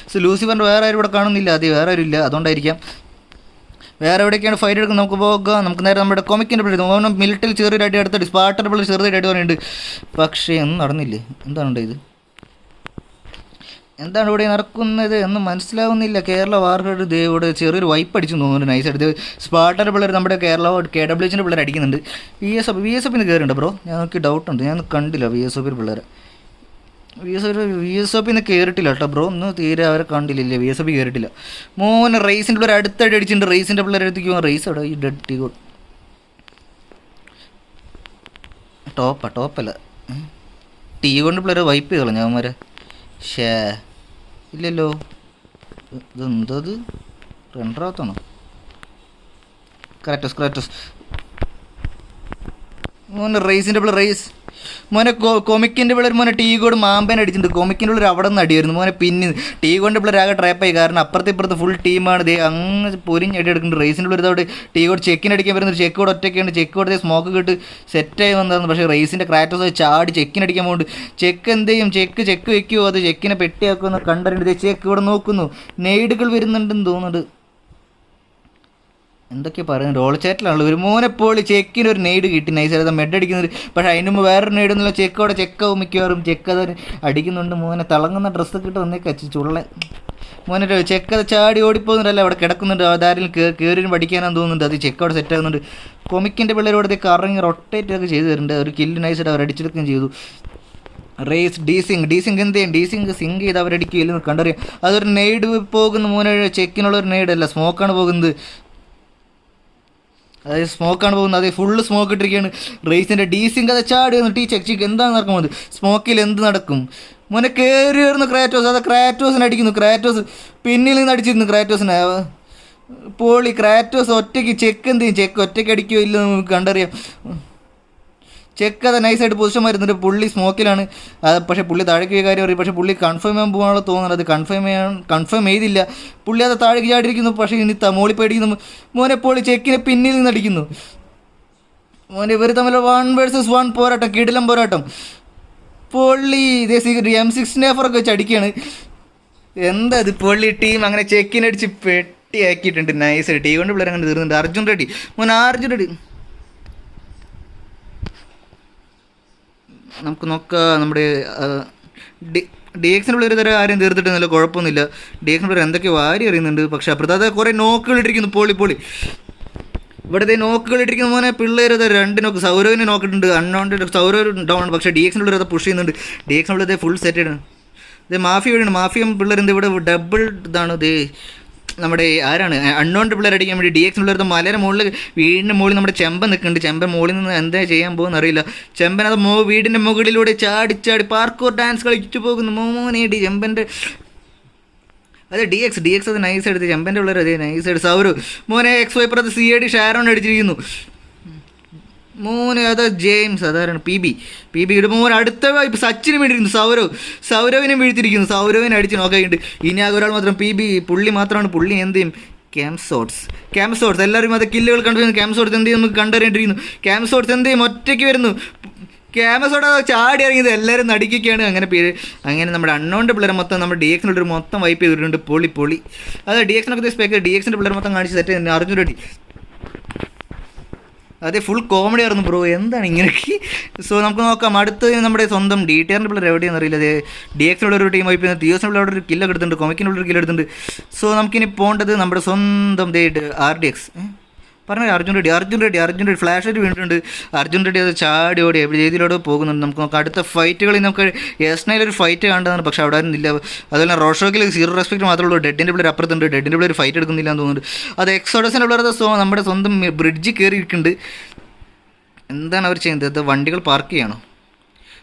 Speaker 1: ലൂസിഫറിൻ്റെ വേറെ ആരും ഇവിടെ കാണുന്നില്ല, വേറെ ആരും ഇല്ല, അതുകൊണ്ടായിരിക്കാം. വേറെ എവിടെയൊക്കെയാണ് ഫൈറ്റ് എടുക്കുന്നത് നമുക്ക് പോകാം. നമുക്ക് നേരെ നമ്മുടെ കൊമിക്കിൻ്റെ പിള്ളേർ ഓണം മിലിറ്ററിൽ ചെറിയൊരു അടി അടുത്തടി, സ്പാർട്ടൻ്റെ പിള്ളേർ ചെറുതായിട്ട് അടി പറഞ്ഞിട്ടുണ്ട്, പക്ഷേ ഒന്നും നടന്നില്ലേ. എന്താണ് ഇവിടെ നടക്കുന്നത് എന്ന് മനസ്സിലാവുന്നില്ല. കേരള വാർഹെഡ് ഇവിടെ ചെറിയൊരു വൈപ്പ് അടിച്ചു തോന്നുന്നുണ്ട് നൈസായിട്ട്. സ്പാർട്ടൻ്റെ പിള്ളേർ നമ്മുടെ KWHൻ്റെ പിള്ളേർ അടിക്കുന്നുണ്ട്. VSOP കയറിയുണ്ട് ബ്രോ, ഞങ്ങൾക്ക് ഡൗട്ടുണ്ട്, ഞാൻ കണ്ടില്ല VSOP പിള്ളേരെ. VSOP ഇന്ന് കയറിയിട്ടില്ല കേട്ടോ ബ്രോ, ഒന്ന് തീരെ അവരെ കണ്ടില്ല. VSOP കയറിയിട്ടില്ല. മോനെ റേസിൻ്റെ പിള്ളേർ അടുത്തടി അടിച്ചിട്ടുണ്ട്. റേസിൻ്റെ പിള്ളേർ അടുത്തേക്ക് പോകാൻ റേസ് അവിടെ ഈ ഡെഡ് ടീ ഗോൾ ടോപ്പല്ല ടീ കൊണ്ട് പിള്ളേർ വൈപ്പ് ചെയ്ത് കളഞ്ഞു അവന്മാരെ. ഷേ ഇല്ലല്ലോ, ഇതെന്തത് റണ്ണറാകത്താണോ? ക്രാറ്റോസ് മോനെ റേസിൻ്റെ പിള്ളേർ റേസ് മോനെ കൊമിക്കിൻ്റെ പിള്ളേർ മോനെ ടീ കോഡ് മാമ്പേനെ അടിച്ചിട്ടുണ്ട്. കൊമിക്കിൻ്റെ പിള്ളേർ അവിടെ നിന്ന് അടിയായിരുന്നു മോനെ. പിന്നെ ടീ കോഡിൻ്റെ പിള്ളേർ ആകെ ട്രാപ്പായി, കാരണം അപ്പുറത്തെ ഫുൾ ടീമാണ് ദേ അങ്ങ് പൊരിഞ്ഞടി എടുക്കുന്നുണ്ട്. റേസിൻ്റെ പിള്ളേർ അവിടെ ടീ കോഡ് ചെക്കിനടിക്കാൻ വരുന്നുണ്ട്. ചെക്ക് കോഡ് ഒറ്റയ്ക്കുണ്ട്. ചെക്ക് കോഡ് സ്മോക്ക് കിട്ട് സെറ്റായി വന്നതാണ്. പക്ഷേ റേസിൻ്റെ ക്രാറ്റോസ് ചാടി ചെക്കിനടിക്കാൻ പോകുന്നുണ്ട്. ചെക്ക് എന്ത് ചെയ്യും? ചെക്ക് വെക്കുമോ? അത് ചെക്കിനെ പെട്ടിയാക്കുമെന്ന് കണ്ടറിഞ്ഞത്. ചെക്ക് ഇവിടെ നോക്കുന്നു. നെയ്ഡുകൾ വരുന്നുണ്ടെന്ന് തോന്നുന്നുണ്ട്. എന്തൊക്കെയാണ് പറയുന്നത്? റോൾ ചാറ്റിലാണല്ലോ ഒരു മോനെ പോളി ചെക്കിന് ഒരു നെയ്ഡ് കിട്ടി നൈസായിട്ട് മെഡ് അടിക്കുന്നത്. പക്ഷേ അതിന് മുമ്പ് വേറൊരു നെയ്ഡ് ഒന്നുമില്ല. ചെക്കോടെ ചെക്കാവും മിക്കവാറും. ചെക്ക് അത് അടിക്കുന്നുണ്ട്. മോനെ തിളങ്ങുന്ന ഡ്രസ്സൊക്കെ ഇട്ട് വന്നേക്കാ ചുള്ള മോനെ. ചെക്കത് ചാടി ഓടിപ്പോകുന്നുണ്ടല്ല, അവിടെ കിടക്കുന്നുണ്ട്. അതാരും കയറിയും പഠിക്കാനാന്ന് തോന്നുന്നുണ്ട്. അത് ചെക്കോടെ സെറ്റ് ആകുന്നുണ്ട്. കൊമിക്കിൻ്റെ പിള്ളേരോട് കറങ്ങി റൊട്ടേറ്റ് ഒക്കെ ചെയ്ത് തരുന്നുണ്ട്. ഒരു കില്ല് നൈസായിട്ട് അവർ അടിച്ചെടുക്കുകയും ചെയ്തു. റേസ് ഡീസിങ് എന്ത് ചെയ്യും? ഡീസിങ് സിങ്ക് ചെയ്ത് അവരടിക്കുകയില്ലെന്ന് കണ്ടറിയാം. അതൊരു നെയ്ഡ് പോകുന്നു മോനെ. ചെക്കിനുള്ളൊരു നെയ്ഡല്ല, സ്മോക്കാണ് പോകുന്നത്. അതായത് സ്മോക്കാണ് പോകുന്നത്. അത് ഫുള്ള് സ്മോക്ക് ഇട്ടിരിക്കുകയാണ്. റേസിൻ്റെ ഡീസിങ് അത് ചാടി വന്നു. ചെക്ക് എന്താണ് നടക്കുന്നത്? സ്മോക്കിൽ എന്ത് നടക്കും മോനെ? കയറി വരുന്നു ക്രാറ്റോസ്. അത് ക്രാറ്റോസിനെ അടിക്കുന്നു. ക്രാറ്റോസ് പിന്നിൽ നിന്ന് അടിച്ചിരുന്നു ക്രാറ്റോസിനെ. പോളി ക്രാറ്റോസ് ഒറ്റയ്ക്ക് ചെക്ക് എന്ത് ചെയ്യും? ചെക്ക് ഒറ്റയ്ക്ക് അടിക്കുകയോ ഇല്ലെന്ന് നമുക്ക് കണ്ടറിയാം. ചെക്ക് അത് നൈസായിട്ട് പൊസിഷൻ വരുന്നുണ്ട്. പുള്ളി സ്മോക്കിലാണ്. പക്ഷേ പുള്ളി താഴേക്ക് പോയ കാര്യം പറയും. പക്ഷേ പുള്ളി കൺഫേം ചെയ്യാൻ പോകാനുള്ള തോന്നുന്നത്. അത് കൺഫേം ചെയ്തില്ല. പുള്ളി അത് താഴേക്ക് ചാടിയിരിക്കുന്നു. പക്ഷേ ഇനി മോളി പേടിക്കുന്നു. മോനെ പോളി ചെക്കിനെ പിന്നിൽ നിന്ന് അടിക്കുന്നു. മോനെ ഇവർ തമ്മിൽ 1 vs 1 പോരാട്ടം, കിടിലം പോരാട്ടം. പൊള്ളി ഇതേ M16 ഒക്കെ വെച്ച് അടിക്കുകയാണ്. എന്താ ഇത് പൊള്ളി ടീം അങ്ങനെ ചെക്കിനടിച്ച് പെട്ടിയാക്കിയിട്ടുണ്ട്. നൈസ് ടീം കൊണ്ട് പിള്ളേർ അങ്ങനെ തീർന്നുണ്ട്. അർജുൻ റെഡ്ഡി നമുക്ക് നോക്കാം. നമ്മുടെ DXൻ്റെ പിള്ളേർ തരം ആരും തീർത്തിട്ടൊന്നുമില്ല, കുഴപ്പമൊന്നുമില്ല. DXൻ്റെ പിള്ളേർ എന്തൊക്കെയോ വാരി അറിയുന്നുണ്ട്. പക്ഷേ അപ്പുറത്ത് കുറേ നോക്കുകൾ ഇട്ടിരിക്കുന്നു. പൊളി ഇവിടുത്തെ നോക്കുകൾ ഇട്ടിരിക്കുന്ന മോനെ പിള്ളേർ 2 നോക്ക്. സൗരവിനെ നോക്കിയിട്ടുണ്ട്. അണ്ണോണ്ട് സൗരവ് ഡൗൺ ആണ്. പക്ഷേ DXൻ്റെ പിള്ളേർ അത് പുഷ് ചെയ്യുന്നുണ്ട്. DXൻ്റെ പിള്ളേർ ഫുൾ സെറ്റാണ്. ഇത് മാഫിയം പിള്ളേർ എന്ത് ഇവിടെ ഡബിൾ ഇതാണ്. ഇത് നമ്മുടെ ആരാണ് അണ്ണോണ്ട് പിള്ളേർ അടിക്കാൻ വേണ്ടി DXൻ്റെ പിള്ളേർ മലയുടെ മുകളിൽ വീടിൻ്റെ മുകളിൽ നമ്മുടെ ചെമ്പൻ നിൽക്കുന്നുണ്ട്. ചെമ്പൻ മുകളിൽ നിന്ന് എന്താ ചെയ്യാൻ പോകുമെന്ന് അറിയില്ല. ചെമ്പൻ അത് വീടിൻ്റെ മുകളിലൂടെ ചാടി പാർക്കോർ ഡാൻസ് കളിച്ചു പോകുന്നു. മോനെ ചെമ്പൻ്റെ അതെ DX അത് നൈസ് എടുത്ത്. ചെമ്പൻ്റെ പിള്ളേർ അതേ നൈസ് എടുത്ത്. സൗരവ് മോനെ XY അത് CID ഷാരോൺ അടിച്ചിരിക്കുന്നു. മോനെ അതാ ജെയിംസ്. അതാരാണ് PB ഇടുമ്പോൾ മോൻ അടുത്ത ഇപ്പോൾ സച്ചിന് വേണ്ടിയിരിക്കുന്നു. സൗരവിനെ വീഴ്ത്തിരിക്കുന്നു. സൗരവിനെ അടിച്ച് നോക്കാറുണ്ട്. ഇനി ആകെ ഒരാൾ മാത്രം PB. പുള്ളി മാത്രമാണ്. പുള്ളി എന്ത് ചെയ്യും? ക്യാംസോട്സ് എല്ലാവരും അത് കില്ലുകൾ കണ്ടുവരുന്നു. ക്യാംസോട്സ് എന്ത് ചെയ്യും നമുക്ക് കണ്ടറിയേണ്ടിയിരിക്കുന്നു. ക്യാംസോട്സ് എന്ത് ചെയ്യും? ഒറ്റയ്ക്ക് വരുന്നു. ക്യാമസോടെ ചാടി ഇറങ്ങിയത് എല്ലാവരും നടിക്കുകയാണ്. അങ്ങനെ നമ്മുടെ അണ്ണോൻ്റെ പിള്ളേർ മൊത്തം നമ്മുടെ DXൻ്റെ മൊത്തം വൈപ്പ് ചെയ്തിട്ടുണ്ട്. പൊളി അത് DXനൊക്കെ DXൻ്റെ പിള്ളേർ മൊത്തം കാണിച്ച് സെറ്റ് ചെയ്യുന്നത്. അർജുൻ റെഡ്ഡി അതെ ഫുൾ കോമഡി ആയിരുന്നു ബ്രോ. എന്താണ് ഇങ്ങനെയൊക്കെ? സോ നമുക്ക് നോക്കാം. അടുത്ത് നമ്മുടെ സ്വന്തം DTRൻ്റെ പിള്ളേർ എവിടെയാണെന്ന് അറിയില്ല. അതെ DXനുള്ള ഒരു ടീം വൈപ്പ് ചെയ്യുന്നത്. TOSൻ്റെ പിള്ളേർ ഒരു കില്ലൊക്കെ എടുത്തിട്ടുണ്ട്. കൊമിക്കിനുള്ളൊരു കില്ല് എടുത്തിട്ടുണ്ട്. സോ നമുക്കിനി പോകേണ്ടത് നമ്മുടെ സ്വന്തം RDX പറഞ്ഞ അർജുൻ റെഡ്ഡി ഫ്ലാഷ് ആയിട്ട് വീണിട്ടുണ്ട്. അർജുൻ റെഡ്ഡി അത് ചാടി ഓടി എവിടെ രീതിയിലൂടെ പോകുന്നുണ്ട്. നമുക്ക് നോക്കാം അടുത്ത ഫൈറ്റുകളിൽ നമുക്ക് S9 ഫൈറ്റ് കണ്ടതാണ്. പക്ഷേ അവിടെ ആയിരുന്നില്ല. അതുപോലെ റോഷോക്കിൽ 0 റെസ്പെക്ട് മാത്രമേ ഉള്ളൂ. ഡെഡിൻ്റെ പിള്ളേർ അപ്പുറത്തുണ്ട്. ഡെഡിൻ്റെ പിള്ളേർ ഫൈറ്റ് എടുക്കുന്നില്ല എന്ന് തോന്നുന്നുണ്ട്. അത് എക്സോഡസിൻ്റെ പിള്ളേർ നമ്മുടെ സ്വന്തം ബ്രിഡ്ജിൽ കയറിയിരിക്കുന്നുണ്ട്. എന്താണ് അവർ ചെയ്യുന്നത്? അത് വണ്ടികൾ പാർക്ക് ചെയ്യണോ?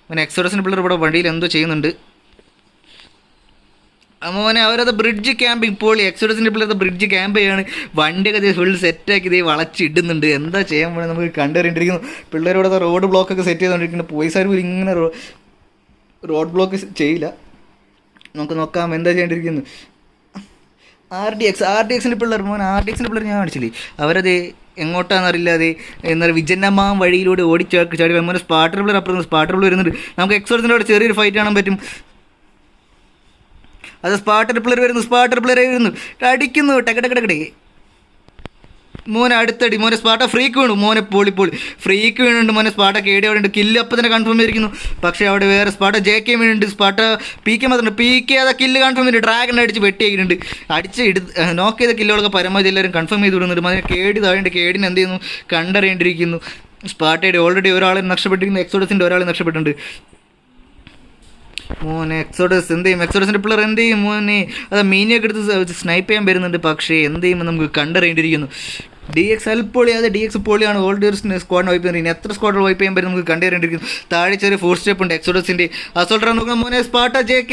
Speaker 1: പിന്നെ എക്സോഡസിൻ്റെ പിള്ളേർ ഇവിടെ വണ്ടിയിൽ എന്തോ ചെയ്യുന്നുണ്ട്. മോനെ അവരത് ബ്രിഡ്ജ് ക്യാമ്പിങ്. ഇപ്പോൾ എക്സോഡസിൻ്റെ പിള്ളേർ ബ്രിഡ്ജ് ക്യാമ്പ് ചെയ്യാണ്. വണ്ടിയൊക്കെ ഫുൾ സെറ്റാക്കി വളച്ചിടുന്നുണ്ട്. എന്താ ചെയ്യാൻ പോകണം നമുക്ക് കണ്ടുവരേണ്ടിയിരിക്കുന്നു. പിള്ളേരോട് റോഡ് ബ്ലോക്കൊക്കെ സെറ്റ് ചെയ്തുകൊണ്ടിരിക്കുന്നുണ്ട്. പോലീസുകാർ ഇങ്ങനെ റോഡ് ബ്ലോക്ക് ചെയ്യില്ല. നമുക്ക് നോക്കാം എന്താ ചെയ്യേണ്ടിയിരിക്കുന്നു. RDXൻ്റെ പിള്ളേർ RDXൻ്റെ പിള്ളേർ ഞാൻ കാണിച്ചില്ലേ. അവരത് എങ്ങോട്ടാണെന്നറിയില്ല. എന്നാൽ വിജന്നമാം വഴിയിലൂടെ ചാടി മോനെ സ്പാട്ടർ പിള്ളേർ അപ്പുറം സ്പാട്ടർ പിള്ളേർ വരുന്നുണ്ട്. നമുക്ക് എക്സോഡസിൻ്റെ അവിടെ ചെറിയൊരു ഫൈറ്റ് കാണാൻ പറ്റും. അത് സ്പാട്ടർ പ്ലെയർ വരുന്നു അടിക്കുന്നു. ടക്കടക്കടക്കടേ മോനെ അടുത്തടി. മോനെ സ്പാട്ട ഫ്രീക്ക് വീണു. മോനെ പൊളി ഫ്രീക്ക് വീണുണ്ട്. മോനെ സ്പാട്ട KD അവിടെ ഉണ്ട്. കില്ല് അപ്പം തന്നെ കൺഫേം ചെയ്തിരിക്കുന്നു. പക്ഷേ അവിടെ വേറെ സ്പാട്ട JK വീണുണ്ട്. സ്പാട്ട PK മാത്രം. PK അതാ കില്ല് കൺഫേം ചെയ്തിട്ട് ഡ്രാഗൺ അടിച്ച് വെട്ടിയാക്കിയിട്ടുണ്ട്. നോക്ക് ചെയ്ത കില്ലുകളൊക്കെ പരമാവധി എല്ലാവരും കൺഫേം ചെയ്ത് വിടുന്നുണ്ട്. അതിന് KD താഴെയുണ്ട്. KDന് എന്ത് ചെയ്യുന്നു കണ്ടറിയേണ്ടിയിരിക്കുന്നു. സ്പാട്ടയുടെ ഓൾറെഡി ഒരാളെ നഷ്ടപ്പെട്ടിരിക്കുന്നു. എക്സോഡസിൻ്റെ ഒരാളെ നഷ്ടപ്പെട്ടിട്ടുണ്ട്. മോനെ എക്സോഡസ് എന്ത് ചെയ്യും? എക്സോഡസിൻ്റെ പിള്ളേർ എന്ത് ചെയ്യും മോനെ? അത് മീനിയൊക്കെ എടുത്ത് സ്നൈപ്പ് ചെയ്യാൻ വരുന്നുണ്ട്. പക്ഷേ എന്ത് ചെയ്യുമ്പോൾ നമുക്ക് കണ്ടറിയേണ്ടിയിരിക്കുന്നു. DX പൊളി, അത് DX പൊളിയാണ്. ഓൾഡ് ഒരു സ്ക്വാഡിനെ വൈപ്പ് ചെയ്യുന്നത്. ഇനി എത്ര സ്ക്വാഡ് വൈപ്പ് ചെയ്യാൻ പറ്റും നമുക്ക് കണ്ടുവരേണ്ടിരിക്കുന്നു. താഴെ ചെറിയ 4 സ്റ്റെപ്പ് ഉണ്ട് എക്സോഡസിൻ്റെ. അസോൾട്ടർ നോക്കുന്ന മോനെ സ്പാട്ട JK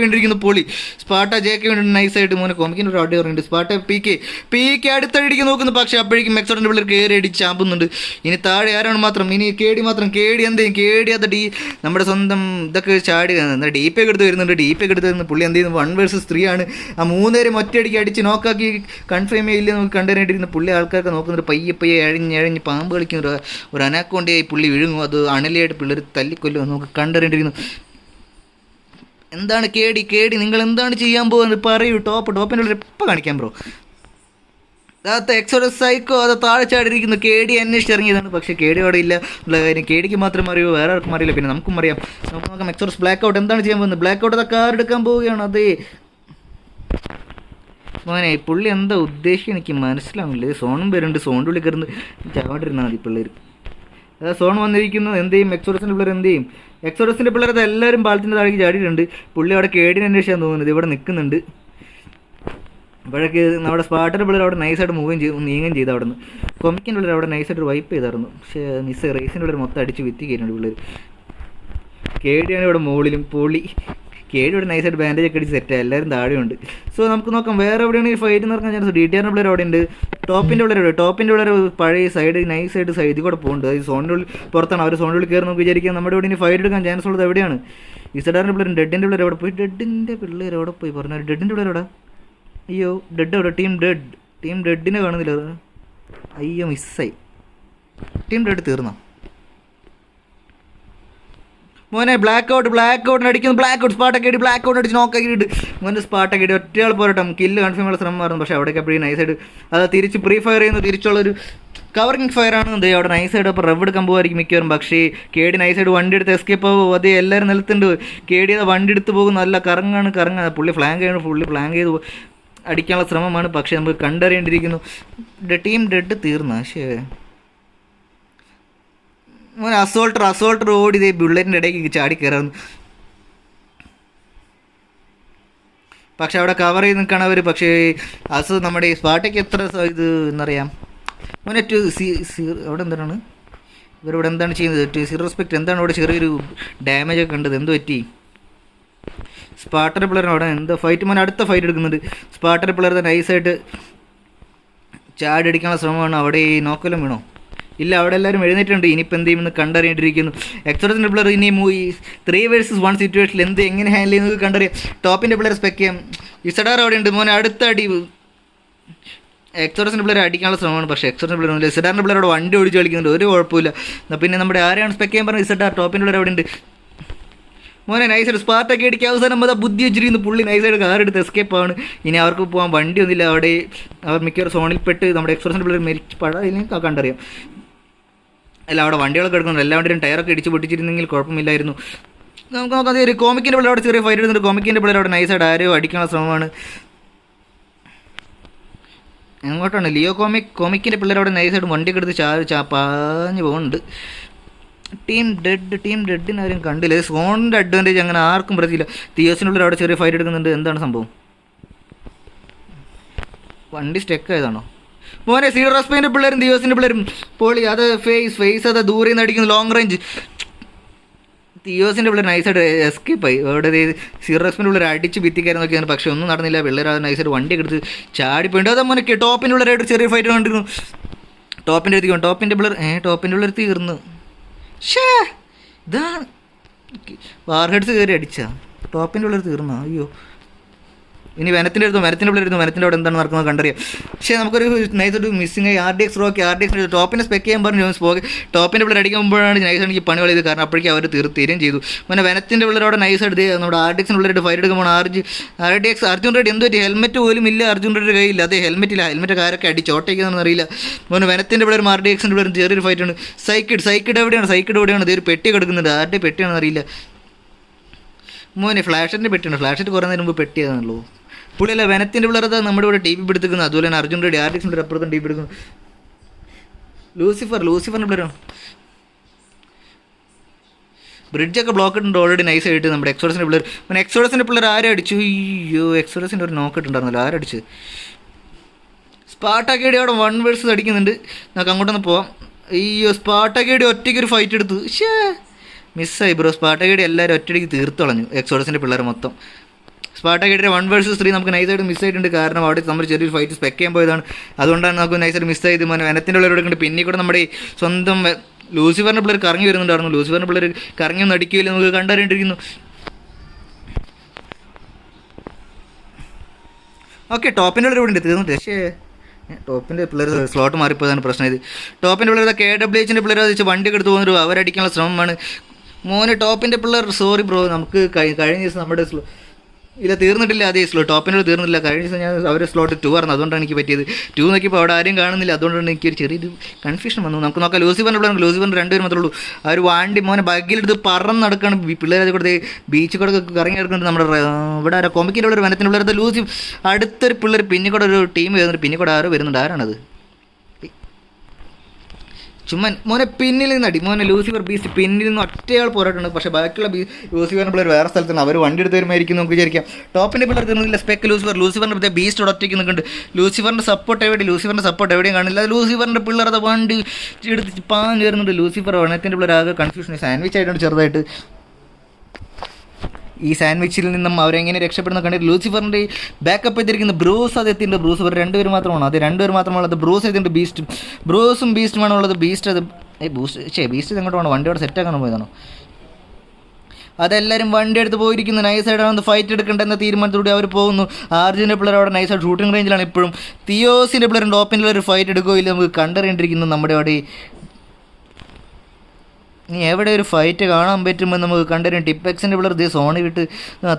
Speaker 1: വേണ്ടിയിരിക്കുന്നു. പൊളി സ്പാട്ട JK വേണ്ടി നൈസായിട്ട് മോനെ കോമിക്കിൻ്റെ ഒരു അടി പറയുന്നുണ്ട്. സ്പാട്ട PK അടുത്തടിക്ക് നോക്കുന്നു. പക്ഷേ അപ്പോഴേക്കും എക്സോഡൻ്റെ പിള്ളേർ കയറി അടിച്ച് ചാമ്പുന്നുണ്ട്. ഇനി താഴെ ആരാണ് മാത്രം? ഇനി KD മാത്രം. KD എന്ത് ചെയ്യും? KD അത് നമ്മുടെ സ്വന്തം ഇതൊക്കെ ചാടി DP ഒക്കെ എടുത്ത് വരുന്നുണ്ട്. പുള്ളി എന്ത് ചെയ്യുന്നു? 1 vs 3 ആണ്. ആ 3 പേരും ഒറ്റയടിക്ക് അടിച്ച് നോക്കാക്കി കൺഫേം ചെയ്യില്ല നമുക്ക് കണ്ടുവരേണ്ടിയിരിക്കുന്നു. പുള്ളി ആൾക്കാർക്ക് നോക്കുന്നുണ്ട്. പയ്യെ എഴഞ്ഞ് പാമ്പ് കളിക്കുന്ന ഒരു അനാക്കോണ്ടയായി പുള്ളി വിഴുങ്ങും. അത് അണലിയായിട്ട് പിള്ളേർ തല്ലിക്കൊല്ലും. നമുക്ക് കണ്ടറിയേണ്ടിയിരിക്കുന്നു. എന്താണ് KD നിങ്ങൾ എന്താണ് ചെയ്യാൻ പോകുന്നത്? പറയൂ. ടോപ്പിൻ്റെ ഉള്ളിൽ എപ്പോൾ കാണിക്കാം ബ്രോ? അകത്ത് എക്സോഡസ് സൈക്കോ അത് താഴെ ചാടിയിരിക്കുന്നു. KD അന്വേഷിച്ചിറങ്ങിയതാണ്. പക്ഷേ KD അവിടെ ഇല്ല ഉള്ള കാര്യം KDക്ക് മാത്രം അറിയൂ, വേറെ ആർക്കും അറിയില്ല. പിന്നെ നമുക്കും അറിയാം. നമുക്ക് നോക്കാം എക്സോഡസ് ബ്ലാക്ക് ഔട്ട് എന്താണ് ചെയ്യാൻ പോകുന്നത്? ബ്ലാക്ക് ഔട്ട് അത് കാർ എടുക്കാൻ പോവുകയാണ്. അതേ മോനെ പുള്ളി എന്താ ഉദ്ദേശിക്കുക എനിക്ക് മനസ്സിലാവില്ല. സോണും വരുന്നുണ്ട്. സോണിൻ്റെ ഉള്ളിൽ കയറുന്നത് ചാടിരുന്നാൽ മതി പിള്ളേർ. അതായത് സോൺ വന്നിരിക്കുന്നു. എന്ത് ചെയ്യും? എക്സോഡസിൻ്റെ പിള്ളേർ എന്ത് ചെയ്യും? എക്സോഡസിൻ്റെ പിള്ളേർ അത് എല്ലാവരും പാലത്തിൻ്റെ താഴേക്ക് ചാടിയിട്ടുണ്ട്. പുള്ളി അവിടെ KDനെ അന്വേഷിക്കാൻ തോന്നുന്നത്. ഇവിടെ നിൽക്കുന്നുണ്ട്. അപ്പോഴേക്ക് നമ്മുടെ സ്പാട്ടിൻ്റെ പിള്ളേർ അവിടെ നൈസായിട്ട് നീങ്ങുകയും ചെയ്തു. അവിടെ നിന്ന് കൊമിക്കിൻ്റെ പിള്ളേർ അവിടെ നൈസായിട്ട് വൈപ്പ് ചെയ്തായിരുന്നു. പക്ഷേ മിസ് റേസിൻ്റെ പിള്ളേർ മൊത്തം അടിച്ച് വിത്തി കയറ്റുന്നുണ്ട് പിള്ളേർ. KDയാണ് ഇവിടെ മുകളിലും പൊളി. KD ഇവിടെ നൈസായിട്ട് ബാൻഡേജ് ഒക്കെ അടിച്ച് സെറ്റാണ്. എല്ലാവരും താഴെയുണ്ട്. സോ നമുക്ക് നോക്കാം വേറെ എവിടെയാണ് ഈ ഫൈറ്റ് നടക്കാൻ ചാൻസ്. DTRൻ്റെ പിള്ളേർ അവിടെ ഉണ്ട്. ടോപ്പിൻ്റെ പിള്ളേർ പഴയ സൈഡ് നൈസായിട്ട് സൈഡിൽ കൂടെ പോകുന്നുണ്ട്. ഈ സോണിൻ്റെ ഉള്ളിൽ പുറത്താണ്. അവർ സോണിൻ്റെ ഉള്ളിൽ കയറി നമുക്ക് വിചാരിക്കാം നമ്മുടെ ഇവിടെ ഇനി ഫൈറ്റ് എടുക്കാൻ ചാൻസ് ഉള്ളത് എവിടെയാണ്? ഇസഡാറിൻ്റെ പിള്ളേർ ഡെഡിൻ്റെ പിള്ളേർ എവിടെ പോയി? ഡെഡിൻ്റെ പിള്ളേർ എവിടെ പോയി പറഞ്ഞാൽ ഡെഡിൻ്റെ പിള്ളേർ എവിടെ? അയ്യോ ഡെഡ് എവിടെ? ടീം ഡെഡിനെ കാണുന്നില്ല. അയ്യോ മിസ്സായി. ടീം ഡെഡ് തീർന്നോ മോനെ? ബ്ലാക്ക് ഔട്ടിന് അടിക്കുന്നു. സ്പാട്ടൊക്കെ ബ്ലാക്ക് ഔട്ട് അടിച്ച് നോക്കാക്കിയിട്ട് മോനെ സ്പാട്ടൊക്കെ ഒറ്റയാൾ പോരട്ടം കില്ല് കൺഫേം ഉള്ള ശ്രമമായിരുന്നു. പക്ഷേ അവിടേക്ക് അപ്പോഴും നൈസായിട്ട് അത് തിരിച്ച് പ്രീ ഫയർ ചെയ്യുന്നു. തിരിച്ചുള്ളൊരു കവറിങ് ഫയറാണ്. എന്ത് അവിടെ നൈസായിട്ട് അപ്പോൾ റെവ് എടുക്കാൻ പോകുമായിരിക്കും മിക്കവാറും. പക്ഷേ KD നൈസായിട്ട് വണ്ടി എടുത്ത് എസ്കേപ്പ് ആവും. അതേ എല്ലാവരും നിലത്തുണ്ട്. KD അത് വണ്ടി എടുത്ത് പോകും. നല്ല കറങ്ങാണ്. പുള്ളി ഫ്ലാങ്ക് ചെയ്ത് അടിക്കാനുള്ള ശ്രമമാണ്. പക്ഷേ നമുക്ക് കണ്ടറിയേണ്ടിയിരിക്കുന്നു. ടീം ഡെഡ് തീർന്ന ശരി മോനെ. അസോൾട്ടർ ഓടി ഇതേ ബുള്ളറ്റിൻ്റെ ഇടയ്ക്ക് ചാടി കയറാന്ന്. പക്ഷെ അവിടെ കവർ ചെയ്ത് നിൽക്കണം അവർ. പക്ഷേ നമ്മുടെ ഈ സ്പാട്ടയ്ക്ക് എത്ര ഇത് എന്നറിയാം മോനെ. അവിടെ എന്താണ് ഇവരിവിടെ എന്താണ് ചെയ്യുന്നത്? റെസ്പെക്റ്റ് എന്താണ് ഇവിടെ ചെറിയൊരു ഡാമേജ് ഒക്കെ കണ്ടത്? എന്ത് പറ്റി? സ്പാട്ടർ പിള്ളേർ അവിടെ എന്താ ഫൈറ്റ് മോനെ? അടുത്ത ഫൈറ്റ് എടുക്കുന്നുണ്ട്. സ്പാട്ടർ പിള്ളേർ നൈസായിട്ട് ചാടി അടിക്കാനുള്ള ശ്രമമാണ്. അവിടെ ഈ നോക്കലും വീണോ? ഇല്ല, അവിടെ എല്ലാവരും എഴുന്നേറ്റുണ്ട്. ഇനിയിപ്പോൾ എന്ത് ചെയ്യുമെന്ന് കണ്ടറിയേണ്ടിയിരിക്കുന്നു. എക്സോഡസിൻ്റെ പിള്ളേർ ഇനി 3 vs 1 സിറ്റുവേഷനിൽ എങ്ങനെ ഹാൻഡിൽ ചെയ്യുന്നത് കണ്ടറിയാം. ടോപ്പിൻ്റെ പിള്ളേർ സ്പെക്ക് ചെയ്യാം. ഇസഡാർ അവിടെ ഉണ്ട് മോനെ. അടുത്ത അടി എക്സോഡസിൻ്റെ പിള്ളേർ അടിക്കാനുള്ള ശ്രമമാണ്. പക്ഷേ എക്സോഡസിൻ്റെ പിള്ളേർ ഇസഡാറിൻ്റെ പിള്ളേർ അവിടെ വണ്ടി ഓടിച്ച് കളിക്കുന്നുണ്ട്. ഒരു കുഴപ്പമില്ല. പിന്നെ നമ്മുടെ ആരെയാണ് സ്പെക്ക് ചെയ്യാൻ പറഞ്ഞത്? ഇസഡാർ. ടോപ്പിൻ്റെ പിള്ളേർ അവിടെ ഉണ്ട് മോനെ. നൈസായിട്ട് സ്പാട്ടൊക്കെ അടിക്കുക. അവസാനം അത് ബുദ്ധി വെച്ചിരിക്കുന്നു. പുള്ളി നൈസായിട്ട് കാർ എടുത്ത് എസ്കേപ്പ് ആണ്. ഇനി അവർക്ക് പോകാൻ വണ്ടിയൊന്നുമില്ല. അവിടെ അവർ മിക്കവാറും സോണിൽപ്പെട്ട് നമ്മുടെ എക്സോഡസിൻ്റെ പിള്ളേർ മരിച്ച് പഴയില്ലെങ്കിൽ കണ്ടറിയാം. അല്ല അവിടെ വണ്ടികളൊക്കെ എടുക്കുന്നുണ്ട്. എല്ലാ വണ്ടിയും ടയറൊക്കെ ഇടിച്ച് പൊട്ടിച്ചിരുന്നെങ്കിൽ കുഴപ്പമില്ലായിരുന്നു. നമുക്ക് നോക്കാം. ഒരു കോമിക്കിൻ്റെ പിള്ളേർ അവിടെ ചെറിയ ഫൈറ്റ് എടുക്കുന്നുണ്ട്. കോമിക്കിൻ്റെ പിള്ളേർ അവിടെ നൈസായിട്ട് ആരോ അടിക്കാനുള്ള ശ്രമമാണ്. എങ്ങോട്ടാണ്? ലിയോ കോമിക്കിൻ്റെ പിള്ളേർ അവിടെ നൈസായിട്ട് വണ്ടിയൊക്കെ എടുത്ത് പാഞ്ഞ് പോകുന്നുണ്ട്. ടീം ഡെഡിനെ ആരും കണ്ടില്ല. സോണിൻ്റെ അഡ്വാൻറ്റേജ് അങ്ങനെ ആർക്കും പ്രതീക്ഷില്ല. തിയോസിനുള്ളിൽ അവിടെ ചെറിയ ഫൈറ്റ് എടുക്കുന്നുണ്ട്. എന്താണ് സംഭവം? വണ്ടി സ്റ്റെക്ക് ആയതാണോ മോനെ? റെസ്പെയിൻ്റെ പിള്ളേരും തിയോസിൻ്റെ പിള്ളേരും പൊളി. അത് ഫേസ് അത് ദൂരെ നിന്ന് അടിക്കുന്നു. Long range. തിയോസിൻ്റെ പിള്ളേർ നൈസായിട്ട് എസ്കേപ്പായി. അവിടെ റെസ്പെയിൻ്റെ പിള്ളേർ അടിച്ച് ഭിത്തിക്കാരൻ നോക്കിയാണ്. പക്ഷേ ഒന്നും നടന്നില്ല. പിള്ളേർ അത് നൈസായിട്ട് വണ്ടി എടുത്ത് ചാടിപ്പോയിട്ട് അത് മോനെ ടോപ്പിൻ്റെ പിള്ളേരായിട്ട് ചെറിയ ഫൈറ്റ് കണ്ടിരുന്നു. ടോപ്പിൻ്റെ പിള്ളേർ തീർന്നു. ഇതാണ് വാർഹെഡ്സ് കയറി അടിച്ചാ. ടോപ്പിൻ്റെ പിള്ളേർ തീർന്നോ? അയ്യോ. ഇനി മരത്തിൻ്റെ അവിടെ എന്താണ് നടക്കുന്നത് കണ്ടറിയാം. പക്ഷേ നമുക്കൊരു നൈസായിട്ട് മിസ്സിങ് ആയി. RDX ടോപ്പിനെ സ്പെക്ക് ചെയ്യാൻ പറഞ്ഞു. ടോപ്പിൻ്റെ പിള്ളേർ അടിക്കുമ്പോഴാണ് നൈസായിട്ട് എനിക്ക് പണി കളയത്. കാരണം അപ്പോഴേക്കും അവർ തീരുകയും ചെയ്തു. പിന്നെ വനത്തിൻ്റെ പിള്ളേർ അവിടെ നൈസായിട്ട് നമ്മുടെ RDXൻ്റെ പിള്ളേരായിട്ട് ഫൈറ്റ് എടുക്കുമ്പോൾ അർജുൻ റെഡ്ഡി എന്തോ പറ്റി? ഹെൽമെറ്റ് പോലും ഇല്ല അർജുൻ റെഡ്ഡിയുടെ കയ്യില്ല. അതേ ഹെൽമെറ്റ് കാരൊക്കെ അടിച്ച് ഓട്ടയ്ക്കാണെന്ന് അറിയില്ല. മോനെ വനത്തിൻ്റെ പിള്ളേരും RDXൻ്റെ പിള്ളേരും ചെറിയൊരു ഫൈറ്റാണ്. സൈക്കിഡ് എവിടെയാണ്? ഇതൊരു പെട്ടി കിടക്കുന്നുണ്ട്. ആരുടെ പെട്ടിയാണെന്ന് അറിയില്ല മോനെ. ഫ്ലാഷിൻ്റെ പെട്ടിയാണ്. ഫ്ലാഷിറ്റ് കുറേ നേരം മുമ്പ് പെട്ടിയാണല്ലോ. പുള്ളിയല്ല വനത്തിൻ്റെ പിള്ളേർ നമ്മുടെ ഇവിടെ TP എടുക്കുന്നത്. അതുപോലെ തന്നെ അർജുൻ റെഡ്ഡി RDXൻ്റെ അപ്പുറത്തും TP എടുക്കുന്നു. ലൂസിഫറിൻ്റെ പിള്ളേരാണ്. ബ്രിഡ്ജൊക്കെ ബ്ലോക്ക് ഇട്ടുണ്ട് ഓൾറെഡി നൈസ് ആയിട്ട് നമ്മുടെ എക്സോഡസിൻ്റെ പിള്ളേർ. പിന്നെ എക്സോഡസിൻ്റെ പിള്ളേർ ആരും അടിച്ചു? അയ്യോ, എക്സോഡസിൻ്റെ ഒരു നോക്ക് ഇട്ടുണ്ടായിരുന്നല്ലോ, ആരടിച്ച്? സ്പാർട്ടാക്കേടി അവിടെ 1 വേഴ്സസ് അടിക്കുന്നുണ്ട്. നമുക്ക് അങ്ങോട്ടൊന്ന് പോവാം. അയ്യോ, സ്പാർട്ടാക്കേടി ഒറ്റയ്ക്ക് ഒരു ഫൈറ്റ് എടുത്തു. മിസ്സായി ബ്രോ. സ്പാർട്ടാക്കേടി എല്ലാവരും ഒറ്റയ്ക്ക് തീർത്ത് കളഞ്ഞു, എക്സോഡസിൻ്റെ പിള്ളേർ മൊത്തം. സ്പാർട്ടാക്കേടിയുടെ 1 വേഴ്സസ് 3 നമുക്ക് നൈസായിട്ട് മിസ്സായിട്ടുണ്ട്. കാരണം അവിടെ നമ്മൾ ചെറിയൊരു ഫൈറ്റ് സ്പെക്ക് ചെയ്യാൻ പോയതാണ്, അതുകൊണ്ടാണ് നമുക്ക് നൈസായിട്ട് മിസ്സായത്. വനത്തിൻ്റെ ഉള്ളിൽ എടുക്കുന്നുണ്ട്. പിന്നെ കൂടെ നമ്മുടെ സ്വന്തം ലൂസിഫറിൻ്റെ പിള്ളേർ കറങ്ങി വരുന്നുണ്ടായിരുന്നു. ലൂസിഫറിൻ്റെ പിള്ളേർ കറങ്ങി ഒന്നും അടിക്കില്ല, നമുക്ക് കണ്ടറിയിട്ടിരിക്കുന്നു. ഓക്കെ, ടോപ്പിൻ്റെ ഉള്ളിൽ ഇവിടെ ഉണ്ട്, തീർന്നിട്ട്. ടോപ്പിൻ്റെ പിള്ളേർ സ്ലോട്ട് മാറിപ്പോയതാണ് പ്രശ്നം. ഇത് ടോപ്പിൻ്റെ പിള്ളേർ KWHൻ്റെ പിള്ളേർ വെച്ച് വണ്ടിയൊക്കെ എടുത്ത് പോകുന്നൊരു അവരടിക്കാനുള്ള ശ്രമമാണ്. മോനെ ടോപ്പിൻ്റെ പിള്ളേർ, സോറി ബ്രോ. നമുക്ക് കഴിഞ്ഞ ദിവസം നമ്മുടെ ഇല്ല തീർന്നിട്ടില്ല, അതേ ടോപ്പിൻ്റെ തീർന്നില്ല. കഴിഞ്ഞ ദിവസം ഞാൻ അവർ സ്ലോട്ട് 2 ആയിരുന്നു, അതുകൊണ്ടാണ് എനിക്ക് പറ്റിയത്. 2 നോക്കിയപ്പോൾ അവിടെ ആരും കാണുന്നില്ല, അതുകൊണ്ടാണ് എനിക്കൊരു ചെറിയൊരു കൺഫ്യൂഷൻ വന്നു. നമുക്ക് നോക്കാം. ലൂസിഫറിൻ്റെ പിള്ളേർ 2 പേര് മാത്രമേ ഉള്ളൂ. ആ ഒരു വണ്ടി മോനെ ബഗ്ഗിലെടുത്ത് പറന്ന് നടക്കുകയാണ് പിള്ളേർ. അത് കൂടെ ബീച്ചിൽ കൂടെ കറങ്ങി നടക്കുന്നുണ്ട്. നമ്മുടെ ഇവിടെ ആരോ കൊമിക്കിൻ്റെ ഉള്ള ഒരു വനത്തിൻ്റെ പിള്ളേർ ലൂസി അടുത്തൊരു പിള്ളേർ പിന്നെ കൂടെ ഒരു ടീം വരുന്നുണ്ട്. പിന്നെ കൂടെ ആരോ വരുന്നുണ്ട്. ആരാണത്? ചുമ്മാ മോനെ പിന്നിൽ നിന്നടി മോനെ. ലൂസിഫർ ബീസ്റ്റ് പിന്നിൽ നിന്ന് ഒറ്റയാൾ പോരാട്ടുണ്ട്. പക്ഷേ ബാക്കിയുള്ള ലൂസിഫറിൻ്റെ പിള്ളേർ വേറെ സ്ഥലത്താണ്. അവർ വണ്ടി എടുത്ത് വരുമായിരിക്കും നമുക്ക് വിചാരിക്കാം. ടോപ്പിൻ്റെ പിള്ളേർ തീർന്നില്ല. സ്പെക്ക് ലൂസിഫറിൻ്റെ ബീസ്റ്റ് ഒറ്റയ്ക്ക് നിൽക്കുന്നുണ്ട്. ലൂസിഫറിൻ്റെ സപ്പോർട്ട് എവിടെയും കാണില്ല. ലൂസിഫറിൻ്റെ പിള്ളേർ അത് വണ്ടി എടുത്ത് പാഞ്ഞ് വരുന്നുണ്ട്. ലൂസിഫർ വനത്തിൻ്റെ പിള്ളേർ ആകെ കൺഫ്യൂഷൻ സാൻഡ്വിച്ച് ആയിട്ടുണ്ട് ചെറുതായിട്ട്. ഈ സാൻഡ്വിച്ചിൽ നിന്നും അവരെങ്ങനെ രക്ഷപ്പെടുന്ന കണ്ടിട്ട് ലൂസിഫറിൻ്റെ ബാക്കപ്പ് ചെയ്തിരിക്കുന്ന ബ്രൂസ് അത് എത്തിയിട്ടുണ്ട്. ബ്രൂസ് അവർ 2 പേര് മാത്രമാണ്. അത് 2 പേര് മാത്രമാണുള്ളത്. ബ്രൂസ് എത്തിയിട്ടുണ്ട്. ബ്രൂസും ബീസ്റ്റുമാണ് ഉള്ളത്. ബീസ്റ്റ് ബീസ്റ്റ് എങ്ങോട്ട് വേണം? വണ്ടിയോടെ സെറ്റാക്കാൻ പോയതാണോ? അതെല്ലാവരും വണ്ടി എടുത്ത് പോയിരിക്കുന്നു. നൈസായിട്ടാണ് ഫൈറ്റ് എടുക്കേണ്ടെന്ന തീരുമാനത്തോടെ അവർ പോകുന്നു. ആർജിൻ്റെ പിള്ളേർ അവിടെ നൈസായിട്ട് ഷൂട്ടിംഗ് റേഞ്ചിലാണ് ഇപ്പോഴും. തിയോസിൻ്റെ പിള്ളേർ ടോപ്പിൻ്റെ ഒരു ഫൈറ്റ് എടുക്കുകയോ ഇല്ല നമുക്ക് കണ്ടറിയേണ്ടിയിരിക്കുന്നു. നമ്മുടെ അവിടെ ഇനി എവിടെ ഒരു ഫൈറ്റ് കാണാൻ പറ്റുമെന്ന് നമുക്ക് കണ്ടുവരും. ടിപ്പെക്സിൻ്റെ പിള്ളേർ ഇതേ സോണി വിട്ട്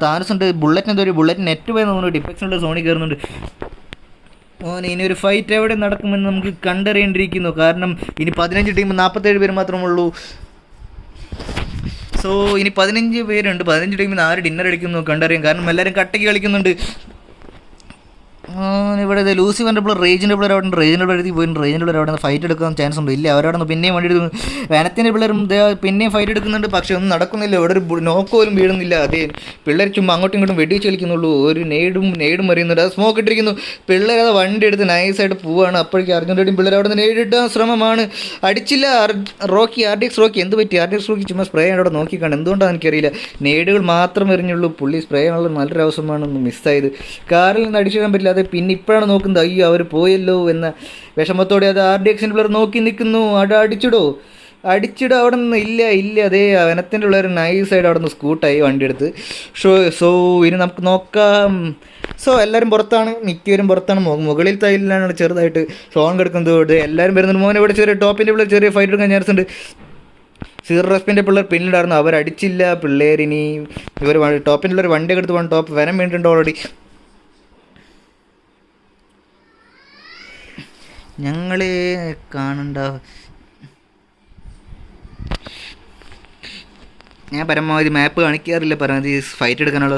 Speaker 1: താരസുണ്ട്. ബുള്ളറ്റ് നെറ്റ് പോയി തോന്നുന്നു. ടിപ്പെക്സിൻ്റെ സോണി കയറുന്നുണ്ട്. ഇനി ഒരു ഫൈറ്റ് എവിടെ നടക്കുമെന്ന് നമുക്ക് കണ്ടറിയേണ്ടിയിരിക്കുന്നു. കാരണം ഇനി 15 ടീം 47 പേര് മാത്രമുള്ളൂ. സോ ഇനി 15 പേരുണ്ട്. 15 ടീമിൽ നിന്ന് ആര് ഡിന്നർ അടിക്കുന്നു കണ്ടറിയാം. കാരണം എല്ലാവരും കട്ടയ്ക്ക് കളിക്കുന്നുണ്ട്. ഇവിടെ ലൂസിഫറിൻ്റെ പിള്ളേർ റേജിൻ്റെ പിള്ളേർ അവിടെ ഉണ്ട്. റേജിൻ്റെ പിള്ളേർ പോയിട്ടുണ്ട്. റേജിൻ്റെ പിള്ളേർ അവിടെ നിന്ന് ഫൈറ്റ് എടുക്കാൻ ചാൻസ് ഉണ്ട്. ഇല്ല, അവരവിടെ നിന്ന് പിന്നെയും വണ്ടി എടുക്കുന്നു. വനത്തിൻ്റെ പിള്ളേരും പിന്നെയും ഫൈറ്റ് എടുക്കുന്നുണ്ട്. പക്ഷേ ഒന്നും നടക്കുന്നില്ല. ഇവിടെ ഒരു നോക്ക് പോലും വീഴുന്നില്ല. അതേ പിള്ളേർ ചുമ്മാ അങ്ങോട്ടും ഇങ്ങോട്ടും വെടിവെച്ച് കളിക്കുന്നുള്ളൂ. ഒരു നെയ്ഡും എറിയുന്നുണ്ട്. അത് സ്മോക്ക് ഇട്ടിരിക്കുന്നു. പിള്ളേർ അത് വണ്ടി എടുത്ത് നൈസായിട്ട് പോവുകയാണ്. അപ്പോഴേക്കും അർജുൻ്റെയും പിള്ളേർ അവിടെ നിന്ന് നേരിട്ടാൻ ശ്രമമാണ്. അടിച്ചില്ല. RDX റോക്കി എന്ത് പറ്റി? RDX റോക്കി ചുമ്മാ സ്പ്രേ അവിടെ നോക്കിക്കാണ്. എന്തുകൊണ്ടാണ് എനിക്കറിയില്ല. നേടുകൾ മാത്രം എറിഞ്ഞുള്ളൂ. പുള്ളി സ്പ്രേ ആണുള്ള നല്ലൊരു അവസരമാണ് മിസ്സായത്. കാറിൽ നിന്ന് അടിച്ചിടാൻ പറ്റില്ല. അത് പിന്നെ ഇപ്പോഴാണ് നോക്കുന്നത്. അയ്യോ അവർ പോയല്ലോ എന്ന വിഷമത്തോടെ അത് RDXൻ്റെ പിള്ളേർ നോക്കി നിൽക്കുന്നു. അടിച്ചിടോ അവിടെ നിന്ന് ഇല്ല. അതേ വനത്തിൻ്റെ പിള്ളേർ നൈസായിട്ട് അവിടെ നിന്ന് സ്കൂട്ടായി വണ്ടി എടുത്ത്. സോ ഇനി നമുക്ക് നോക്കാം. സോ എല്ലാവരും പുറത്താണ്, മിക്കവരും പുറത്താണ്. മുകളിൽ തൈലിലാണ് ചെറുതായിട്ട് സോൺ കിടക്കുന്നത്. എല്ലാവരും വരുന്നുണ്ട്. മോനെ ഇവിടെ ചെറിയ ടോപ്പിൻ്റെ പിള്ളേർ ചെറിയ ഫൈറ്റ് എടുക്കാൻ ചാൻസ് ഉണ്ട്. റെസ്പിൻ്റെ പിള്ളേർ പിന്നിലായിരുന്നു. അവരടിച്ചില്ല. പിള്ളേരിനി ഇവർ ടോപ്പിൻ്റെ പിള്ളേർ വണ്ടിയൊക്കെ എടുത്ത് പോകണം. ടോപ്പ് വനം വേണ്ടിയിട്ടുണ്ട് ഓൾറെഡി. ഞങ്ങളെ കാണണ്ട. ഞാൻ പരമാവധി മാപ്പ് കാണിക്കാറില്ല. പരമാവധി ഫൈറ്റ് എടുക്കാനുള്ള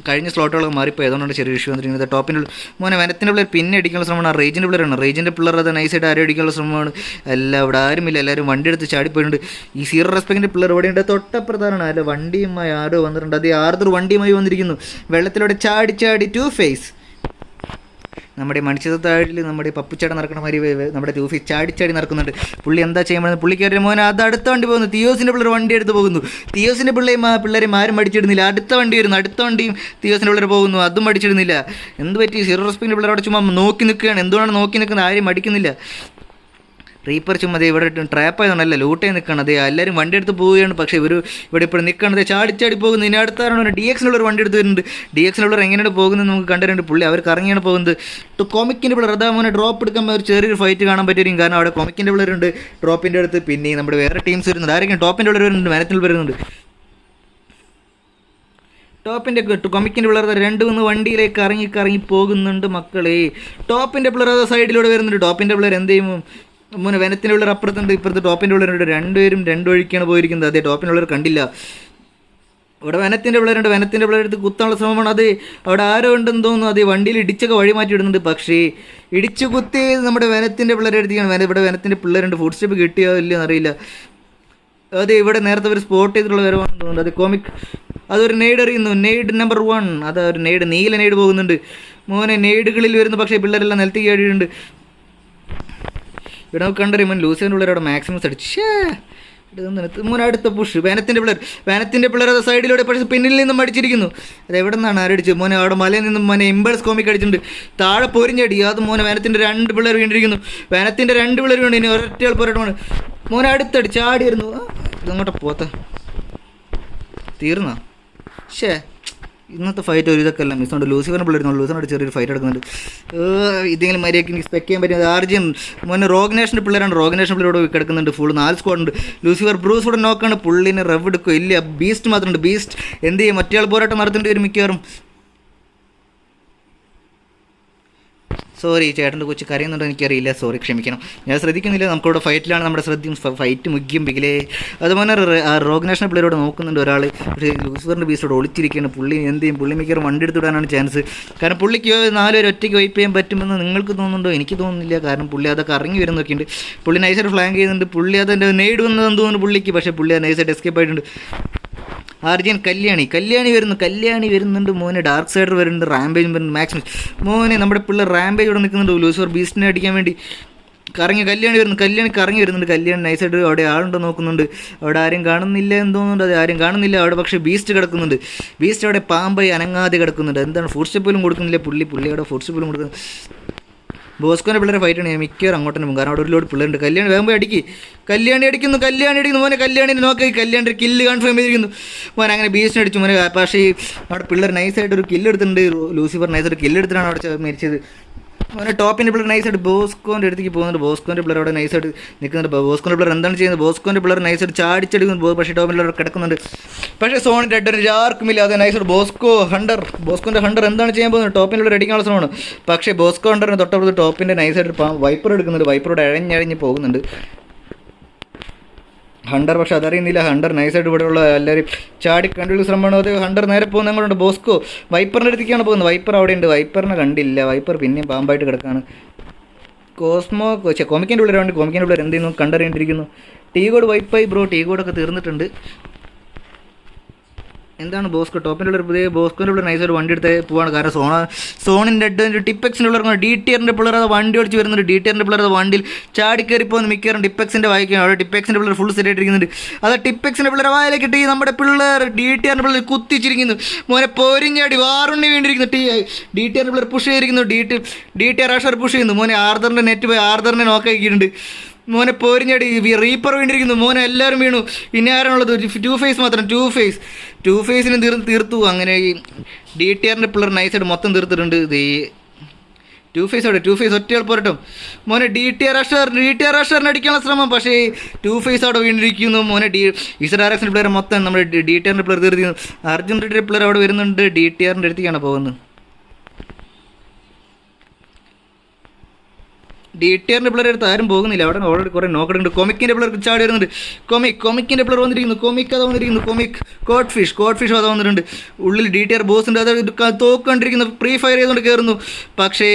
Speaker 1: കഴിഞ്ഞ സ്ലോട്ടുകളൊക്കെ മാറിപ്പോയി. അതുകൊണ്ടാണ് ചെറിയ ഇഷ്യൂ വന്നിരിക്കുന്നത്. ടോപ്പിൻ്റെ മോനെ വനത്തിൻ്റെ പിള്ളേർ പിന്നെ അടിക്കാനുള്ള ശ്രമമാണ്. റേജിൻ്റെ പിള്ളേരാണ്. റേജിൻ്റെ പിള്ളേർ അത് നൈസായിട്ട് ആരും അടിക്കാനുള്ള ശ്രമമാണ്. എല്ലാം ഇവിടെ ആരുമില്ല. എല്ലാവരും വണ്ടി എടുത്ത് ചാടിപ്പോയിട്ടുണ്ട്. ഈ റെസ്പെക്റ്റിൻ്റെ പിള്ളേർ ഇവിടെയുണ്ട്. തൊട്ടപ്പുറത്താണ്. അല്ല വണ്ടിയുമായി ആരോ വന്നിട്ടുണ്ട്. അതേ ആർദർ വണ്ടിയുമായി വന്നിരിക്കുന്നു. വെള്ളത്തിലൂടെ ചാടി 2 ഫേസ്. നമ്മുടെ മണിച്ചിത്രത്താഴിൽ നമ്മുടെ പപ്പുച്ചാട നടക്കണ മാതിരി നമ്മുടെ ടൂഫി ചാടി നടക്കുന്നുണ്ട്. പുള്ളി എന്താ ചെയ്യുമ്പോൾ പുള്ളിക്കാരുടെ മോനെ അത് അടുത്ത വണ്ടി പോകുന്നു. തിയോസിൻ്റെ പിള്ളേർ വണ്ടി എടുത്ത് പോകുന്നു. തിയോസിൻ്റെ പിള്ളേരെ ആരും അടിച്ചിടുന്നില്ല. അടുത്ത വണ്ടി വരുന്നു. അടുത്ത വണ്ടിയും തിയോസിൻ്റെ പിള്ളേർ പോകുന്നു. അതും അടിച്ചിടുന്നില്ല. എന്ത് പറ്റി? റെസ്പെക്റ്റിൻ്റെ പിള്ളേർ അവിടെ ചുമ്മാ നോക്കി നിൽക്കുകയാണ്. എന്തുകൊണ്ടാണ് നോക്കി നിൽക്കുന്നത്? ആരും അടിക്കുന്നില്ല. റീപ്പർ ചുമ്മാ ഇവിടെ ട്രാപ്പ് ആയതുകൊണ്ടല്ല ലൂട്ടായി നിൽക്കണം. അതേ എല്ലാവരും വണ്ടി എടുത്ത് പോവുകയാണ്. പക്ഷേ ഇവിടെ ഇപ്പോൾ നിൽക്കണത് ചാടി പോകുന്നു. ഇനി അടുത്താണ് DXനുള്ള ഒരു വണ്ടി എടുത്ത് വരുന്നുണ്ട്. DXനുള്ളവർ എങ്ങനെയാണ് പോകുന്നത് നമുക്ക് കണ്ടിട്ടുണ്ട്. പുള്ളി അവർ കറങ്ങിയാണ് പോകുന്നത്. കൊമിക്കിൻ്റെ പിള്ളേർ അതാ മോനെ ഡ്രോപ്പ് എടുക്കാൻ ഒരു ചെറിയൊരു ഫൈറ്റ് കാണാൻ പറ്റുമായിരിക്കും. കാരണം അവിടെ കൊമിക്കിൻ്റെ പിള്ളേരുണ്ട് ഡ്രോപ്പിൻ്റെ അടുത്ത്. പിന്നെ നമ്മുടെ വേറെ ടീംസ് വരുന്നുണ്ട്. ആരെങ്കിലും ടോപ്പിൻ്റെ പിള്ളേർ വരുന്നുണ്ട്. വനത്തിൽ വരുന്നുണ്ട്. കൊമിക്കിൻ്റെ പിള്ളേർ 2 വണ്ടിയിലേക്ക് ഇറങ്ങി പോകുന്നുണ്ട് മക്കളെ. ടോപ്പിൻ്റെ പിള്ളേർ അത് സൈഡിലൂടെ വരുന്നുണ്ട്. ടോപ്പിൻ്റെ പിള്ളേർ എന്ത് ചെയ്യും? മോനെ വനത്തിൻ്റെ ഉള്ളിൽ അപ്പുറത്തുണ്ട്, ഇപ്പുറത്ത് ടോപ്പിൻ്റെ ഉള്ളിലുണ്ട്. 2 പേരും 2 വഴിക്കാണ് പോയിരിക്കുന്നത്. അതേ ടോപ്പിൻ്റെ ഉള്ളിൽ കണ്ടില്ല. ഇവിടെ വനത്തിൻ്റെ പിള്ളേരുണ്ട്. വനത്തിൻ്റെ പിള്ളേരെടുത്ത് കുത്താനുള്ള ശ്രമമാണ്. അത് അവിടെ ആരോ ഉണ്ടെന്ന് തോന്നുന്നു. അത് വണ്ടിയിൽ ഇടിച്ചൊക്കെ വഴി മാറ്റി ഇടുന്നുണ്ട്. പക്ഷേ ഇടിച്ചു കുത്തി നമ്മുടെ വനത്തിൻ്റെ പിള്ളേരെ എടുത്തിയാണ്. ഇവിടെ വനത്തിൻ്റെ പിള്ളേരുണ്ട്. ഫുഡ് സ്റ്റെപ്പ് കിട്ടിയോ ഇല്ലയോ എന്നറിയില്ല. അതെ ഇവിടെ നേരത്തെ ഒരു സ്പോട്ട് ചെയ്തിട്ടുള്ള വരവാണെന്ന് തോന്നുന്നുണ്ട്. അത് കോമിക്, അതൊരു നെയ്ഡ് എറിയുന്നു. നെയ്ഡ് നമ്പർ 1, അതൊരു നെയ്ഡ്, നീല നെയ്ഡ് പോകുന്നുണ്ട് മോനെ. നെയ്ഡുകളിൽ വരുന്നു, പക്ഷേ പിള്ളേരെല്ലാം നിലത്തേക്ക് കഴിയുന്നുണ്ട്. ഇവിടെ നമുക്ക് കണ്ടറിയാം മോൻ ലൂസിയൻ്റെ പിള്ളേർ അവിടെ മാക്സിമം അടിച്ചേ. മോനെ അടുത്ത പുഷ് വാനത്തിൻ്റെ പിള്ളേർ അത് സൈഡിലൂടെ, പക്ഷേ പിന്നിൽ നിന്നും അടിച്ചിരിക്കുന്നു. അത് എവിടെ നിന്നാണ് ആരടിച്ചത് മോനെ? അവിടെ മലയിൽ നിന്നും മോനെ ഇമ്പൾസ് കോമിക് അടിച്ചിട്ടുണ്ട്. താഴെ പൊരിഞ്ഞടി. അത് മോനെ വാനത്തിൻ്റെ 2 പിള്ളേർ വീണ്ടിരിക്കുന്നു. വാനത്തിൻ്റെ 2 പിള്ളേർ വീണ്ട്. ഇനി ഒരൊറ്റയാൾ പോരാട്ടമാണ് മോനെ. അടുത്തടി ചാടിയായിരുന്നു. ഇതങ്ങോട്ട് പോത്ത തീർന്നാ. ശേ, ഇന്നത്തെ ഫൈറ്റ് ഒരു ഇതൊക്കെ അല്ല മിസ്സുണ്ട്. ലൂസിഫറിന് പിള്ളേരുന്നു. ലൂസിനോട് ചെറിയൊരു ഫൈറ്റ് എടുക്കുന്നുണ്ട്. ഇതെങ്കിലും മര്യാദയ്ക്ക് എനിക്ക് സ്പെക്ട് ചെയ്യാൻ പറ്റും. ആർജിൻ മോനെ റോഗ്നേഷൻ്റെ പിള്ളേരാണ്. റോഗ്നേഷൻ പിള്ളേരോട് കിടക്കുന്നുണ്ട്. ഫുൾ 4 സ്ക്വാഡ് ഉണ്ട്. ലൂസിഫർ ബ്രൂസ് കൂടെ നോക്കാണ്. പുള്ളിനെ റവ് എടുക്കുക ഇല്ല. ബീസ്റ്റ് മാത്രമുണ്ട്. ബീസ്റ്റ് എന്ത് ചെയ്യും? മറ്റേ ആൾ പോരാട്ടം നടത്തേണ്ടി വരും മിക്കവാറും. സോറി, ചേട്ടൻ്റെ കൊച്ചു കരയുന്നുണ്ടോ എനിക്കറിയില്ല. സോറി, ക്ഷമിക്കണം, ഞാൻ ശ്രദ്ധിക്കുന്നില്ല. നമുക്കിവിടെ ഫൈറ്റിലാണ് നമ്മുടെ ശ്രദ്ധയും. ഫൈറ്റ് മുഖ്യം ബിഗിലേ. അതുപോലെ റോഗ്നേഷൻ്റെ പിള്ളേരോട് നോക്കുന്നുണ്ട് ഒരാൾ. പക്ഷേ ലൂസിഫറിൻ്റെ ബീസോട് ഒളിച്ചിരിക്കുകയാണ്. പുള്ളി എന്ത് ചെയ്യും? പുള്ളി മിക്കവാറും വണ്ടി എടുത്തുവിടാനാണ് ചാൻസ്. കാരണം പുള്ളിക്ക് 4 പേര് ഒറ്റയ്ക്ക് വൈപ്പ് ചെയ്യാൻ പറ്റുമെന്ന് നിങ്ങൾക്ക് തോന്നുന്നുണ്ടോ? എനിക്ക് തോന്നുന്നില്ല. കാരണം പുള്ളി അതൊക്കെ ഇറങ്ങി വരുന്നൊക്കെയുണ്ട്. പുള്ളി നൈസായിട്ട് ഫ്ലാങ്ക് ചെയ്യുന്നുണ്ട്. പുള്ളി അതിൻ്റെ നെയ്ഡ് വന്നതെന്ന് തോന്നുന്നു പുള്ളിക്ക്. പക്ഷേ പുള്ളി അത് നൈസായിട്ട് എസ്കേപ്പ് ആയിട്ടുണ്ട്. ആർജിയൻ കല്യാണി വരുന്നുണ്ട് മോനെ. ഡാർക്ക് സൈഡർ വരുന്നുണ്ട്. റാംപേജ് വരുന്നുണ്ട്. മാക്സിമം മോനെ നമ്മുടെ പിള്ളേർ റാംപേജ് ഇവിടെ നിൽക്കുന്നുണ്ട്. ലൂസിഫർ ബീസ്റ്റിനെ അടിക്കാൻ വേണ്ടി കല്യാണി വരുന്നുണ്ട്. കല്യാണി നൈസായിട്ട് അവിടെ ആളുണ്ടോ നോക്കുന്നുണ്ട്. അവിടെ ആരും കാണുന്നില്ല എന്ന് തോന്നുന്നുണ്ട്. അത് ആരും കാണുന്നില്ല അവിടെ. പക്ഷേ ബീസ്റ്റ് കിടക്കുന്നുണ്ട്. ബീസ്റ്റ് അവിടെ പാമ്പായി അനങ്ങാതെ കിടക്കുന്നുണ്ട്. എന്താണ്? ഫുഡ് സ്റ്റെപ്പിലും കൊടുക്കുന്നില്ല പുള്ളി അവിടെ ഫുഡ് സ്റ്റെപ്പിലും കൊടുക്കുന്നു. ബോസ്കോൻ്റെ പിള്ളേരെ ഫൈറ്റാണ്. ഞാൻ മിക്കവാറും അങ്ങോട്ടും പോകും. കാരണം അവിടെ ഒരു ലോഡ് പിള്ളേരുണ്ട്. കല്യാണി വേഗം അടിക്കും. കല്യാണി അടിക്കുന്നു മോനെ. കല്യാണിനെ നോക്കി. കല്യാണി കില്ല് കൺഫേം ചെയ്തിരിക്കുന്നു മോനെ. അങ്ങനെ ബീസ്റ്റിനെ അടിച്ചു മോനെ. പക്ഷേ അവിടെ പിള്ളേർ നൈസായിട്ട് ഒരു കില്ല് എടുത്തിട്ടുണ്ട്. ലൂസിഫർ നൈസായിട്ട് കില്ല് എടുത്തിട്ടാണ് അവിടെ മരിച്ചത് മോനെ. ടോപ്പിൻ്റെ പിള്ളേർ നൈസായിട്ട് ബോസ്കോൻ്റെ അടുത്തേക്ക് പോകുന്നുണ്ട്. ബോസ്കോൻ്റെ പിള്ളേർ അവിടെ നൈസായിട്ട് നിൽക്കുന്നുണ്ട്. ബോസ്കോൻ്റെ പിള്ളേർ എന്താണ് ചെയ്യുന്നത്? ബോസ്കോൻ്റെ പിള്ളേർ നൈസായിട്ട് ചാടിച്ചടിക്കുന്നു. പക്ഷേ ടോപ്പിൻ്റെ പിള്ളേർ കിടക്കുന്നുണ്ട്. പക്ഷേ സോണിൻ്റെ അഡ്വൻറ്റേജ് ആർക്കുമില്ല. അത് നൈസായിട്ട് ബോസ്കോൻ്റെ ഹണ്ടർ എന്താണ് ചെയ്യാൻ പോകുന്നത്? ടോപ്പിൻ്റെ പിള്ളേർ അടിക്കാനുള്ള ശ്രമമാണ്. പക്ഷേ ബോസ്കോ ഹണ്ടറിന് തൊട്ടപ്പുറത്ത് ടോപ്പിൻ്റെ നൈസായിട്ട് വൈപ്പർ എടുക്കുന്നുണ്ട്. വൈപ്പറോട് അഴഞ്ഞ് പോകുന്നുണ്ട് ഹണ്ടർ. പക്ഷെ അതറിയുന്നില്ല. ഹണ്ടർ നൈസായിട്ട് ഇവിടെയുള്ള എല്ലാവരും ചാടി കണ്ടുള്ള ശ്രമമാണ്. അത് ഹണ്ടർ നേരെ പോകുന്ന അങ്ങോട്ടുണ്ട്. ബോസ്കോ വൈപ്പറിൻ്റെ അടുത്തേക്കാണ് പോകുന്നത്. വൈപ്പർ അവിടെയുണ്ട്. വൈപ്പറിനെ കണ്ടില്ല. വൈപ്പർ പിന്നെയും പാമ്പായിട്ട് കിടക്കാണ്. കോമിക്കിൻ്റെ പിള്ളേരുണ്ട്. കോമിക്കിൻ്റെ പിള്ളേർ എന്ത് ചെയ്യുന്നു? കണ്ടറിയേണ്ടിയിരിക്കുന്നു. ടീ കോഡ് വൈപ്പായി ബ്രോ. ടീ കോഡൊക്കെ തീർന്നിട്ടുണ്ട്. എന്താണ് ബോസ്കോ? ടോപ്പിൻ്റെ ഉള്ള പുതിയ ബോസ്കോൻ്റെ ഉള്ള നൈസായിട്ട് വണ്ടി എടുത്ത് പോവാണ്. കാരണം സോണിൻ്റെ അഡ്വൻറ്റ് ടിപ്പെക്സിൻ്റെ ഉള്ള DTRൻ്റെ പിള്ളേർ അത് വണ്ടി ഓടിച്ച് വരുന്നുണ്ട്. DTRൻ്റെ പിള്ളേർ അത് വണ്ടിയിൽ ചാടിക്കയറി പോകുന്നു. മിക്കവാറും ടിപ്പെക്സിൻ്റെ വായിക്കും. അവിടെ ടിപ്പെക്സിൻ്റെ പിള്ളേർ ഫുൾ സെറ്റ് ആയിട്ടിരിക്കുന്നുണ്ട്. അത് ടിപ്പെക്സിൻ്റെ പിള്ളേർ വായിലേക്ക് ഇട്ട് നമ്മുടെ പിള്ളേർ DTRൻ്റെ പിള്ളേർ കുത്തിച്ചിരിക്കുന്നു മോനെ. പോരിഞ്ഞാടി വാറുണ്ണി വേണ്ടിയിരിക്കുന്നു. DTRൻ്റെ പിള്ളേർ പുഷ് ചെയ്തിരിക്കുന്നു. DTR ആഷർ പുഷ് ചെയ്യുന്നു മോനെ. ആർദറിൻ്റെ നെറ്റ് പോയി ആർദറിനെ നോക്കിയിരിക്കുന്നുണ്ട് മോനെ. പോരിഞ്ഞടി റീപ്പർ വീണ്ടിരിക്കുന്നു മോനെ. എല്ലാവരും വീണു. ഇനി ആരാണുള്ളത്? 2 ഫേസ് മാത്രം. 2 ഫേസിന് തീർത്തു. അങ്ങനെ ഈ DTRൻ്റെ പിള്ളേർ നൈസായിട്ട് മൊത്തം തീർത്തിട്ടുണ്ട്. ഇത് 2 ഫേസ് ഒറ്റയാൾ പോരട്ടും മോനെ. DTR അഷറിന് അടിക്കാനുള്ള ശ്രമം. പക്ഷേ 2 ഫേസ് അവിടെ വീണ്ടിരിക്കുന്നു മോനെ. ഇസഡാറക്സിൻ്റെ പിള്ളേർ മൊത്തം നമ്മുടെ DTRൻ്റെ പിള്ളേർ തീർത്തിരിക്കുന്നു. അർജുൻ റെഡ്ഡിയുടെ പിള്ളേർ അവിടെ വരുന്നുണ്ട്. DTRൻ്റെ അടുത്തേക്കാണ് പോകുന്നത്. DTRൻ്റെ പിള്ളേർ അടുത്ത് ആരും പോകുന്നില്ല. അവിടെ ഓൾറെഡി കുറേ നോക്കിയിട്ടുണ്ട്. കൊമിക്കിൻ്റെ പിള്ളേർക്ക് ചാടി വരുന്നുണ്ട്. കൊമിക്കിൻ്റെ പിള്ളേർ വന്നിരിക്കുന്നു. അത് വന്നിരിക്കുന്നു. കോഡ് ഫിഷ് അത് വന്നിട്ടുണ്ട്. ഉള്ളിൽ DTR ബോസ് ഉണ്ട്. അത് തോക്കണ്ടിരിക്കുന്നു. പ്രീ ഫയർ ചെയ്തുകൊണ്ട് കയറുന്നു. പക്ഷേ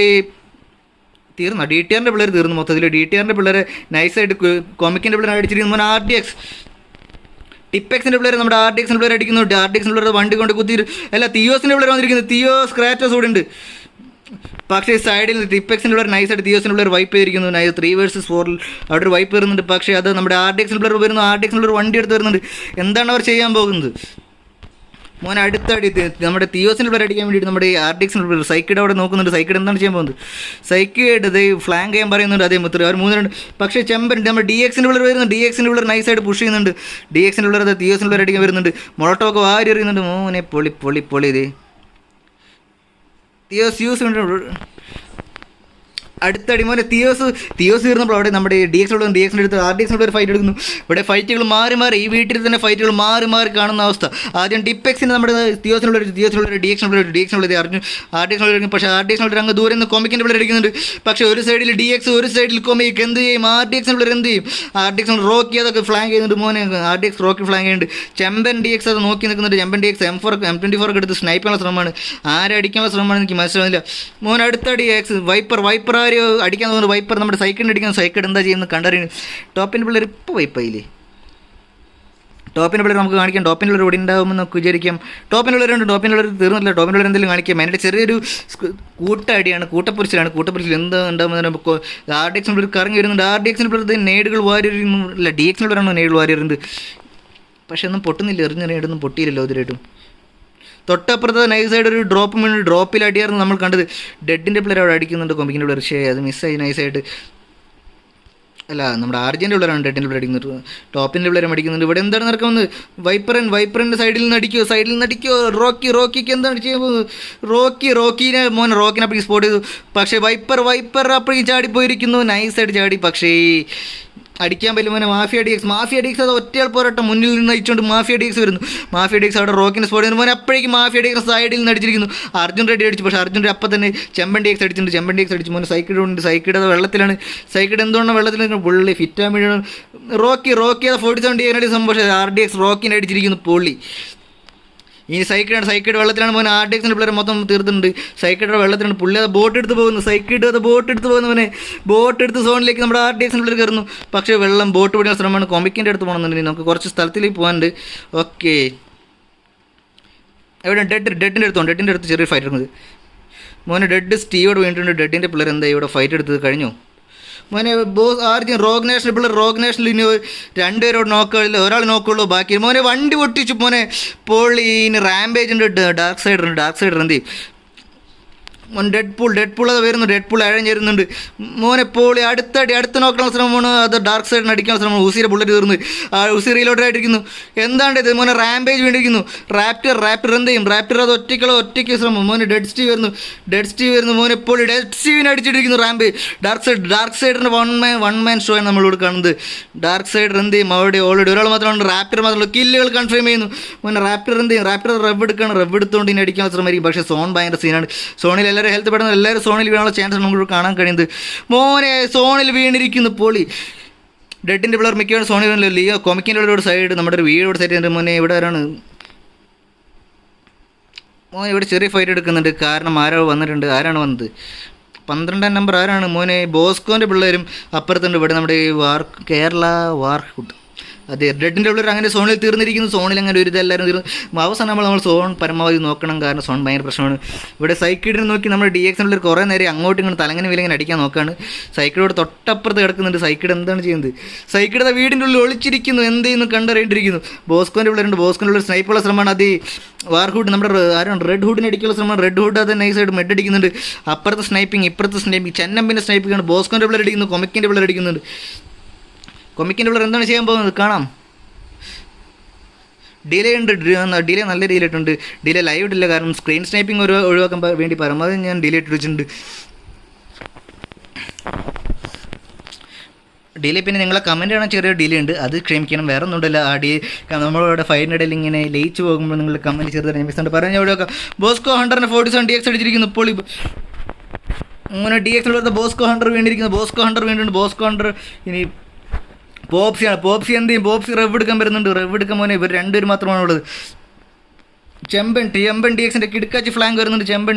Speaker 1: തീർന്നു. DTRൻ്റെ പിള്ളേർ തീർന്നു മൊത്തത്തിൽ. DTRൻ്റെ പിള്ളേരെ നൈസായിട്ട് കൊമിക്കിൻ്റെ പിള്ളേർ അടിച്ചിരിക്കുന്നു മോനെ. ടിപ്പെക്സിൻ്റെ പിള്ളേർ നമ്മുടെ RDXൻ്റെ പിള്ളേർ അടിക്കുന്നു. RDXൻ്റെ പിള്ളേർ വണ്ടി കൊണ്ട് കുത്തി. അല്ല, തിയോസിൻ്റെ പിള്ളേർ വന്നിരിക്കുന്നു. തിയോ സ്ക്രാച്ചസ് കൂടെ ഉണ്ട്. പക്ഷേ സൈഡിൽ ടിപ്പെക്സിൻ്റെ പിള്ളേർ നൈസായിട്ട് തിയോസിൻ്റെ പിള്ളേർ വൈപ്പ് ചെയ്തിരിക്കുന്നു. 3 vs 4 അവിടെ ഒരു വൈപ്പ് വരുന്നുണ്ട്. പക്ഷേ അത് നമ്മുടെ RDXൻ്റെ പിള്ളേർ വരുന്നു. RDXൻ്റെ പിള്ളേർ വണ്ടി എടുത്ത് വരുന്നുണ്ട്. എന്താണ് അവർ ചെയ്യാൻ പോകുന്നത് മോനെ? അടുത്തടി നമ്മുടെ തിയോസിൻ്റെ പിള്ളേർ അടിക്കാൻ വേണ്ടിയിട്ട് നമ്മുടെ RDXൻ്റെ പിള്ളേർ സൈക്കിഡ് അവിടെ നോക്കുന്നുണ്ട്. സൈക്കിഡ് എന്താണ് ചെയ്യാൻ പോകുന്നത്? സൈക്കിഡ് ഇത് ഫ്ലാങ്ക് ചെയ്യാൻ പറയുന്നുണ്ട്. അതേ മുത്ര അവർ 3 പക്ഷേ ചെമ്പൻ നമ്മുടെ DXൻ്റെ പിള്ളേർ വരുന്നുണ്ട്. DXൻ്റെ പിള്ളേർ നൈസായിട്ട് പുഷ് ചെയ്യുന്നുണ്ട്. DXൻ്റെ പിള്ളേർ അത് തിയോസിൻ്റെ പിള്ളേർ അടിക്കാൻ വരുന്നുണ്ട്. മൊളട്ടോക്ക് വാരി എറിയുന്നുണ്ട് മോനെ. പൊളി ഇത് തിയോസ് അടുത്തടി മോനെ. തിയോസ് തീർന്നപ്പോൾ അവിടെ നമ്മുടെ DXൻ്റെ അടുത്ത് RDXൻ്റെ ഒരു ഫൈറ്റ് എടുക്കുന്നു. ഇവിടെ ഫൈറ്റുകൾ മാറി ഈ വീട്ടിൽ തന്നെ ഫൈറ്റുകൾ മാറി കാണുന്ന അവസ്ഥ. ആദ്യം ടിപ്പെക്സിന് നമ്മുടെ തിയോസിനുള്ള DXൻ്റെ RDXൻ്റെ പക്ഷേ RDXൻ്റെ അങ്ങ് ദൂരെ നിന്ന് കൊമിക്കിൻ്റെ പിള്ളേർ അടിക്കുന്നുണ്ട്. പക്ഷേ ഒരു സൈഡിൽ DX ഒരു സൈഡിൽ കൊമിക്ക് എന്ത് ചെയ്യും? RDXൻ്റെ പിള്ളേർ എന്ത് ചെയ്യും? RDXൻ്റെ റോക്കി അതൊക്കെ ഫ്ലാങ്ക് ചെയ്യുന്നുണ്ട് മോനെ. RDX റോക്കി ഫ്ലാങ്ക് ചെയ്യുന്നുണ്ട്. ചെമ്പൻ DX അത് നോക്കി നിൽക്കുന്നുണ്ട്. ചെമ്പൻ DX M24 ഒക്കെ എടുത്ത് സ്നൈപ്പാനുള്ള ശ്രമമാണ്. ആരടിക്കാനുള്ള ശ്രമമാണ് എനിക്ക് മനസ്സിലാവുന്നില്ല മോൻ. അടുത്തടി വൈപ്പർ അടിക്കാൻ തോന്നുന്നു. വൈപ്പർ നമ്മുടെ സൈക്കിളിന് അടിക്കാൻ. സൈക്കിൾ എന്താ ചെയ്യുന്നത് കണ്ടറിയുന്നു. ടോപ്പിൻ്റെ പിള്ളേർ ഇപ്പോൾ വൈപ്പായില്ലേ? ടോപ്പിൻ്റെ പിള്ളേർ നമുക്ക് കാണിക്കാം. ടോപ്പിൻ്റെ ഉള്ളവർ ഇവിടെ ഉണ്ടാകുമെന്ന് നമുക്ക് വിചാരിക്കാം. ടോപ്പിൻ്റെ ഉള്ളവരുണ്ട്. ടോപ്പിൻ്റെ ഉള്ളവർ തീർന്നില്ല. ടോപ്പിൻ്റെ ഉള്ളവർ എന്തെങ്കിലും കാണിക്കാം. അതിൻ്റെ ചെറിയൊരു കൂട്ടടിയാണ്, കൂട്ടപ്പൊരിച്ചിലാണ്. കൂട്ടപ്പൊരിച്ചിൽ എന്താ ഉണ്ടാകുന്നത്? RDX ഉള്ള കറങ്ങി വരുന്നുണ്ട്. RDX ഉള്ളത് നേടുകൾ അല്ല DX ഉള്ളവരാണ് നേടുകൾ വാരിയിരുന്നത്. പക്ഷെ ഒന്നും പൊട്ടുന്നില്ല. എറിഞ്ഞ നേടൊന്നും പൊട്ടിയില്ലല്ലോ ഇതിലായിട്ടും. തൊട്ടപ്പുറത്ത് നൈസായിട്ട് ഒരു ഡ്രോപ്പിൽ അടിയായിരുന്നു നമ്മൾ കണ്ടത്. ഡെഡിൻ്റെ പ്ലെയർ അവിടെ അടിക്കുന്നുണ്ട്. കൊമ്പിക്കിൻ്റെ പ്ലെയർ പക്ഷേ അത് മിസ്സായി നൈസായിട്ട്. അല്ല, നമ്മുടെ ആർജൻ്റെ ഉള്ളവരാണ് ഡെഡിൻ്റെ പ്ലെയർ അടിക്കുന്നത്. ടോപ്പിൻ്റെ പ്ലെയർ അടിക്കുന്നുണ്ട്. ഇവിടെ എന്താണ് നടക്കുന്നത്? വൈപ്പറിൻ്റെ സൈഡിൽ നിന്ന് അടിക്കുമോ? റോക്കിക്ക് എന്താണ് ചെയ്യുമ്പോൾ റോക്കിനെ അപ്പോഴേക്കും സ്പോട്ട് ചെയ്തു. പക്ഷേ വൈപ്പർ അപ്പോഴേക്കും ചാടിപ്പോയിരിക്കുന്നു. നൈസായിട്ട് ചാടി. പക്ഷേ അടിക്കാൻ പറ്റും മോനെ. മാഫിയ DX അത് ഒറ്റയാൾ പോരാട്ടം മുന്നിൽ നിന്ന് നയിച്ചുകൊണ്ട് മാഫിയ DX വരുന്നു. മാഫിയ DX അവിടെ റോക്കിനെ സ്പോട്ട് ചെയ്യുന്നു. മോനെ അപ്പോഴേക്കും മാഫിയ DX സൈഡിൽ നിന്ന് അടിച്ചിരിക്കുന്നു. അർജുൻ റെഡ്ഡി അടിച്ചു. പക്ഷേ അർജുൻ അപ്പം തന്നെ ചെമ്പൻ DX അടിച്ചിട്ടുണ്ട്. മോനെ സൈക്കിഡ് അത് വെള്ളത്തിലാണ്. സൈക്കിഡ് എന്തുകൊണ്ടാണ് വെള്ളത്തിൽ പുള്ളി ഫിറ്റാൻ വേണ്ടിയാണ്. റോക്കി അത് 47 ചെയ്യാനായിട്ട് സംഭവം. പക്ഷേ RDX റോക്കിനെ അടിച്ചിരിക്കുന്നു. പൊള്ളി. ഇനി സൈക്കിഡ് വെള്ളത്തിലാണ്. മോനെ RDXൻ്റെ പ്ലെയർ മൊത്തം തീർത്തിട്ടുണ്ട്. സൈക്കിഡ് വെള്ളത്തിലാണ്. പുള്ളി അത് ബോട്ട് എടുത്ത് പോകുന്നു. മോനെ ബോട്ട് എടുത്ത് സോണിലേക്ക് നമ്മുടെ RDXൻ്റെ പ്ലെയർ കയറുന്നു. പക്ഷേ ബോട്ട് പിടിക്കാൻ ശ്രമമാണ്. കൊമിക്കിൻ്റെ അടുത്ത് പോകണമെന്നുണ്ടെങ്കിൽ നമുക്ക് കുറച്ച് സ്ഥലത്തിലേക്ക് പോകാനുണ്ട്. ഓക്കെ, എവിടെ ഡെഡിൻ്റെ അടുത്ത് ചെറിയ ഫൈറ്റ് എടുക്കുന്നത്. മോനെ ഡെഡ് സ്റ്റീവോട് വേണ്ടിയിട്ടുണ്ട്. ഡെഡിൻ്റെ പ്ലെയർ എന്താ ഇവിടെ ഫൈറ്റ് എടുത്തത് കഴിഞ്ഞു. മോനെ റോഗ് നാഷണൽ ഇനി 2 പേരോട് നോക്കില്ല. ഒരാൾ നോക്കുള്ളൂ. ബാക്കി മോനെ വണ്ടി പൊട്ടിച്ചു. മോനെ പോളി ഇനി റാംപേജ് ഉണ്ട്. ഡാർക്ക് സൈഡർ എന്ത് ചെയ്യും? മോൻ ഡെഡ് അത് വരുന്നു. അഴഞ്ഞ് വരുന്നുണ്ട്. മോനെ പോളി അടുത്ത് നോക്കാനുള്ള ശ്രമമാണ്. അത് ഡാർക്ക് സൈഡിന് അടിക്കാനുള്ള ശ്രമമാണ്. ഉസിയുടെ ബുള്ളറ്റ് തീർന്ന് ഉസി റീലോഡായിട്ടിരിക്കുന്നു. എന്താണ് ഇത്? മോനെ റാംപേജ് വേണ്ടിയിരിക്കുന്നു. റാപ്റ്റർ എന്ത് ചെയ്യും? റാപ്റ്റർ അത് ഒറ്റയ്ക്ക് ശ്രമം. മോനെ ഡെഡ് സ്റ്റീവ് വരുന്നു. മോനെ പോളി ഡെഡ് സ്റ്റീവിനെ അടിച്ചിട്ടിരിക്കുന്നു. റാംപേജ് ഡാർക്ക് സൈഡറിൻ്റെ വൺ മാൻ ഷോ ആണ് നമ്മളിവിടെ കാണുന്നത്. ഡാർക്ക് സൈഡർ എന്ത് ചെയ്യും? അവിടെ ഓൾറെഡി ഒരാൾ മാത്രമാണ്. റാപ്റ്റർ മാത്രമല്ല കില്ലുകൾ കൺഫേം ചെയ്യുന്നു. മോനെ റാപ്റ്റർ എന്ത് ചെയ്യും? റാപ്റ്റർ റബ്ബ് എടുത്തുകൊണ്ട് ഇനി അടിക്കാനുള്ള ശ്രമമായിരിക്കും. പക്ഷേ സോൺ ഭയങ്കര സീനാണ്. സോണിൽ ഹെൽത്ത് പെടുന്ന എല്ലാവരും സോണിൽ വീണാനുള്ള ചാൻസ് നമുക്ക് കാണാൻ കഴിയുന്നത്. മോനെ സോണിൽ വീണിരിക്കുന്നു. പൊളി. ഡെഡിൻ്റെ പിള്ളേർ മിക്കവാറും സോണിൽ വീണില്ല. ലിയോ കൊമിക്കിൻ്റെ ഒരു സൈഡ് നമ്മുടെ ഒരു വീട് സൈഡ്. മോനെ ഇവിടെ മോനെ ഇവിടെ ചെറിയ ഫൈറ്റ് എടുക്കുന്നുണ്ട്. കാരണം ആരാണ് വന്നത്? 12 നമ്പർ ആരാണ്? മോനെ ബോസ്കോൻ്റെ പിള്ളേരും അപ്പുറത്തുണ്ട്. ഇവിടെ നമ്മുടെ കേരള വാർഹുഡ്. അതെ, റെഡിൻ്റെ ഉള്ളവർ അങ്ങനെ സോണിൽ തീർന്നിരിക്കുന്നു. സോണിൽ അങ്ങനെ ഒരു ഇതെല്ലാവരും തീർന്നു. അവസാനം നമ്മൾ സോൺ പരമാവധി നോക്കണം. കാരണം സോൺ ഭയങ്കര പ്രശ്നമാണ്. ഇവിടെ സൈക്കിഡിനെ നോക്കി നമ്മൾ DXനുള്ള കുറേ നേരം അങ്ങോട്ടും ഇങ്ങനെ തലങ്ങനെ വിലങ്ങനെ അടിക്കാൻ നോക്കുകയാണ്. സൈക്കിഡോട് തൊട്ടപ്പുറത്ത് കിടക്കുന്നുണ്ട്. സൈക്കിഡ് എന്താണ് ചെയ്യുന്നത്? സൈക്കിഡ് വീടിൻ്റെ ഉള്ളിൽ ഒളിച്ചിരിക്കുന്നു. എന്ത് ചെയ്യുന്നു കണ്ടറിയേണ്ടിയിരിക്കുന്നു. ബോസ്കോൻ്റെ ഉള്ളവർ സ്നൈപ്പുള്ള ശ്രമമാണ്. അത് വാർഹുഡ് നമ്മുടെ ആരാണ് റെഡ് ഹുഡിനെ അടിക്കാനുള്ള ശ്രമമാണ്. റെഡ് ഹുഡ് അത് നൈസായിട്ട് മെഡ് അടിക്കുന്നുണ്ട്. അപ്പുറത്തെ സ്നൈപ്പിംഗ് ഇപ്പുറത്തെ സ്നൈപ്പിംഗ്. ചെന്നമ്പിൻ്റെ സ്നൈപ്പിംഗാണ്. ബോസ്കോൻ്റെ പിള്ളേർ അടിക്കുന്നു. കൊമിക്കിൻ്റെ പിള്ളേർ അടിക്കുന്നുണ്ട്. കൊമിക്കിൻ്റെ പിള്ളേർ എന്താണ് ചെയ്യാൻ പോകുന്നത് കാണാം. ഡിലേ നല്ല ഡിലേ ഇട്ടുണ്ട്. ഡിലേ ലൈവ് ഇട്ടില്ല. കാരണം സ്ക്രീൻ സ്നൈപ്പിംഗ് ഒഴിവാക്കാൻ വേണ്ടി പരമാവധി ഞാൻ ഡിലേ ഇട്ട് വെച്ചിട്ടുണ്ട്. ഡിലേ പിന്നെ നിങ്ങളെ കമൻറ്റ് കാണാൻ ചെറിയ ഡിലേ ഉണ്ട്. അത് ക്ഷമിക്കണം. വേറെ ഒന്നും ഉണ്ടല്ല. നമ്മളിവിടെ ഫൈനിടയിൽ ഇങ്ങനെ ലയിച്ച് പോകുമ്പോൾ നിങ്ങൾ കമൻറ്റ് ചെറുതായി മിസ്സുണ്ട് പറയാൻ ഒഴിവാക്കാം. Bosco 100 47 DX അടിച്ചിരിക്കുന്നു. ഇപ്പോൾ അങ്ങനെ DX ഉള്ളത് ബോസ്കോ 100 വേണ്ടിയിരിക്കുന്നു. ബോസ്കോ 100 ഇനി പോപ്സി എന്ത് ചെയ്യും? പോപ്സി റെവ് എടുക്കാൻ വരുന്നുണ്ട്. മോനെ ഇവർ 2 പേര് മാത്രമാണ് ഉള്ളത്. ചെമ്പൻ DXൻ്റെ കിടക്കാച്ചി ഫ്ലാങ്ക് വരുന്നുണ്ട്. ചെമ്പൻ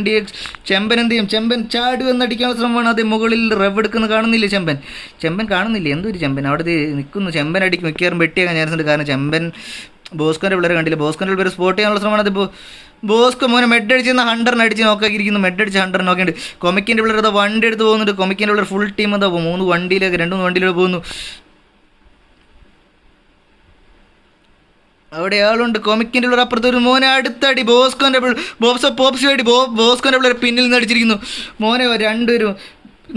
Speaker 1: എന്ത് ചെയ്യും? ചെമ്പൻ ചാടി വന്നടിക്കാനുള്ള ശ്രമമാണ്. അത് മുകളിൽ റെവ് എടുക്കുന്നത് കാണുന്നില്ല. ചെമ്പൻ കാണുന്നില്ല. എന്തൊരു ചെമ്പൻ അവിടെ നിൽക്കുന്നു. ചെമ്പൻ അടിക്കും. മിക്കവാറും വെട്ടിയാക്കാൻ ചാൻസ് ഉണ്ട്. കാരണം ചെമ്പൻ ബോസ്കോൻ്റെ പിള്ളേരെ കണ്ടില്ല. ബോസ്കോൻ്റെ പിള്ളേർ സ്പോട്ട് ചെയ്യാനുള്ള ശ്രമമാണ്. അതിപ്പോൾ ബോസ്കോ മോനെ മെഡ് അടിച്ച് 100 അടിച്ച് നോക്കാക്കിയിരിക്കുന്നു. മെഡ് അടിച്ച് 100 നോക്കിയിട്ട് കൊമിക്കിൻ്റെ പിള്ളേർ അത് വണ്ടി എടുത്ത് പോകുന്നുണ്ട്. കൊമിക്കിൻ്റെ പിള്ളേർ ഫുൾ ടീം എന്താ 3 വണ്ടിയിലേക്ക് പോകുന്നു. അവിടെ ആളുണ്ട്. കൊമിക്കിൻ്റെ പിള്ളേർ അപ്പുറത്ത് ഒരു മോനെ അടുത്തടി ബോസ്കോൻ്റെ പിള്ളേർ പിന്നിൽ നിന്ന് അടിച്ചിരിക്കുന്നു. മോനെ 2 പേരും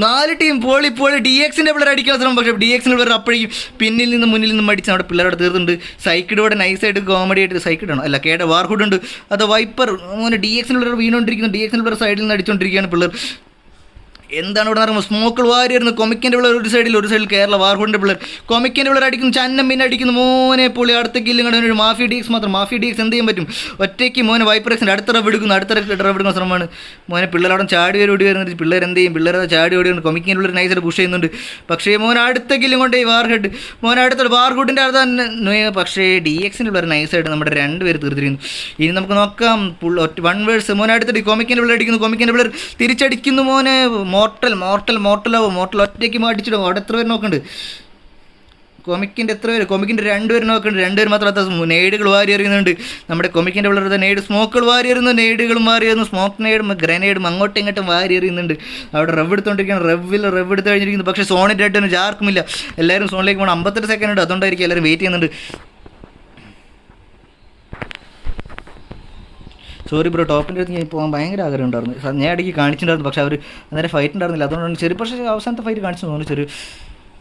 Speaker 1: 4 ടീം പോളി DXൻ്റെ പിള്ളേർ അടിക്കാൻ ശ്രമം. പക്ഷേ DXൻ്റെ പിള്ളേർ അപ്പോഴേക്കും പിന്നിൽ നിന്ന് മുന്നിൽ നിന്നും അടിച്ച് അവിടെ പിള്ളേരോട് തീർന്നുണ്ട്. സൈക്കിഡോടെ നൈസായിട്ട് കോമഡി ആയിട്ട് സൈക്കിഡാണോ അല്ല വാർഹുഡ് ഉണ്ട്. അത് വൈപ്പർ മോനെ DXൻ്റെ പിള്ളേർ വീണുകൊണ്ടിരിക്കുന്നു. DXൻ്റെ പിള്ളേർ സൈഡിൽ നിന്ന് അടിച്ചുകൊണ്ടിരിക്കുകയാണ് പിള്ളേർ. എന്താണ് ഇവിടെ നടക്കുമ്പോൾ? സ്മോക്കിൾ വാരിയായിരുന്നു. കൊമിക്കിൻ്റെ പിള്ളേർ ഒരു സൈഡിൽ കേരള വാർഹുഡിൻ്റെ പിള്ളേർ. കൊമിക്കിൻ്റെ പിള്ളേർ അടിക്കുന്നു. ചന്നം അടിക്കുന്നു. മോനെ പൊളി അടുത്ത കില്ലും കണ്ട ഒരു മാഫിയ DX മാത്രം. മാഫിയ DX എന്ത് ചെയ്യാൻ പറ്റും? ഒറ്റയ്ക്ക് മോനെ വൈപ്പറക്സിൻ്റെ അടുത്ത റവ് എടുക്കുന്ന ശ്രമമാണ്. മോനെ പിള്ളേർ അവിടെ ചാടി ഓടി വരുന്നത്. പിള്ളേർ എന്ത് ചെയ്യും? പിള്ളേർ ചാടി ഓടി വരുന്നു. കൊമിക്കിൻ്റെ പിള്ളേർ നൈസായിട്ട് പുഷ് ചെയ്യുന്നുണ്ട്. പക്ഷേ മോനെ അടുത്ത കില്ലും കൊണ്ട് വാർഹെഡ് മോനെ അടുത്ത വാർഹുഡിൻ്റെ അടുത്ത് തന്നെ. പക്ഷേ DXൻ്റെ പിള്ളേർ നൈസായിട്ട് നമ്മുടെ 2 പേര് തീർത്തിരിക്കുന്നു. ഇനി നമുക്ക് നോക്കാം. 1 വേഴ്സ് മോനെ അടുത്തിട്ട് കൊമിക്കിൻ്റെ പിള്ളേർ അടിക്കുന്നു. കൊമിക്കിൻ്റെ പിള്ളേർ തിരിച്ചടിക്കുന്നു. മോനെ മോർട്ടൽ ഒറ്റയ്ക്ക് അടിച്ചിടും. അവിടെ എത്ര പേര് നോക്കുന്നുണ്ട്? കൊമിക്കിൻ്റെ എത്ര പേര്, കൊമിക്കിൻ്റെ 2 പേര് നോക്കുന്നുണ്ട്, 2 പേര് മാത്രമല്ല നെയ്ഡുകൾ വാരി എറിയുന്നുണ്ട്. നമ്മുടെ കൊമിക്കിൻ്റെ പിള്ളേരുടെ നെയ്ഡ് സ്മോക്കുകൾ വാരി എറിയുന്നു, നെയ്ഡുകളും വാരി എറിയുന്നു, സ്മോക്ക് നെയ്ഡും ഗ്രനേഡും അങ്ങോട്ടും ഇങ്ങോട്ടും വാരി എറിയുന്നുണ്ട്. അവിടെ റവ് എടുത്തുകൊണ്ടിരിക്കുകയാണ്, റവ് എടുത്ത് കഴിഞ്ഞിരിക്കുന്നു. പക്ഷേ സോണിൻ്റെ ആയിട്ടൊന്നും ആർക്കുമില്ല, എല്ലാവരും സോണിലേക്ക് പോകണം. 58 സെക്കൻഡ് ഉണ്ട്, അതുകൊണ്ടായിരിക്കും എല്ലാവരും വെയിറ്റ് ചെയ്യുന്നുണ്ട്. സോറി ബ്രോ, ടോപ്പിൻ്റെ അടുത്ത് ഞാൻ പോകാൻ ഭയങ്കര ആഗ്രഹം ഉണ്ടായിരുന്നു. ഞാൻ ഇടയ്ക്ക് കാണിച്ചിട്ടുണ്ടായിരുന്നു, പക്ഷേ അവർ അന്നേരം ഫൈറ്റ് ഉണ്ടായിരുന്നില്ല, അതുകൊണ്ടാണ് ചെറിയ. പക്ഷേ അവസാനത്തെ ഫൈറ്റ് കാണിച്ചു തോന്നുന്നു ചെറിയ.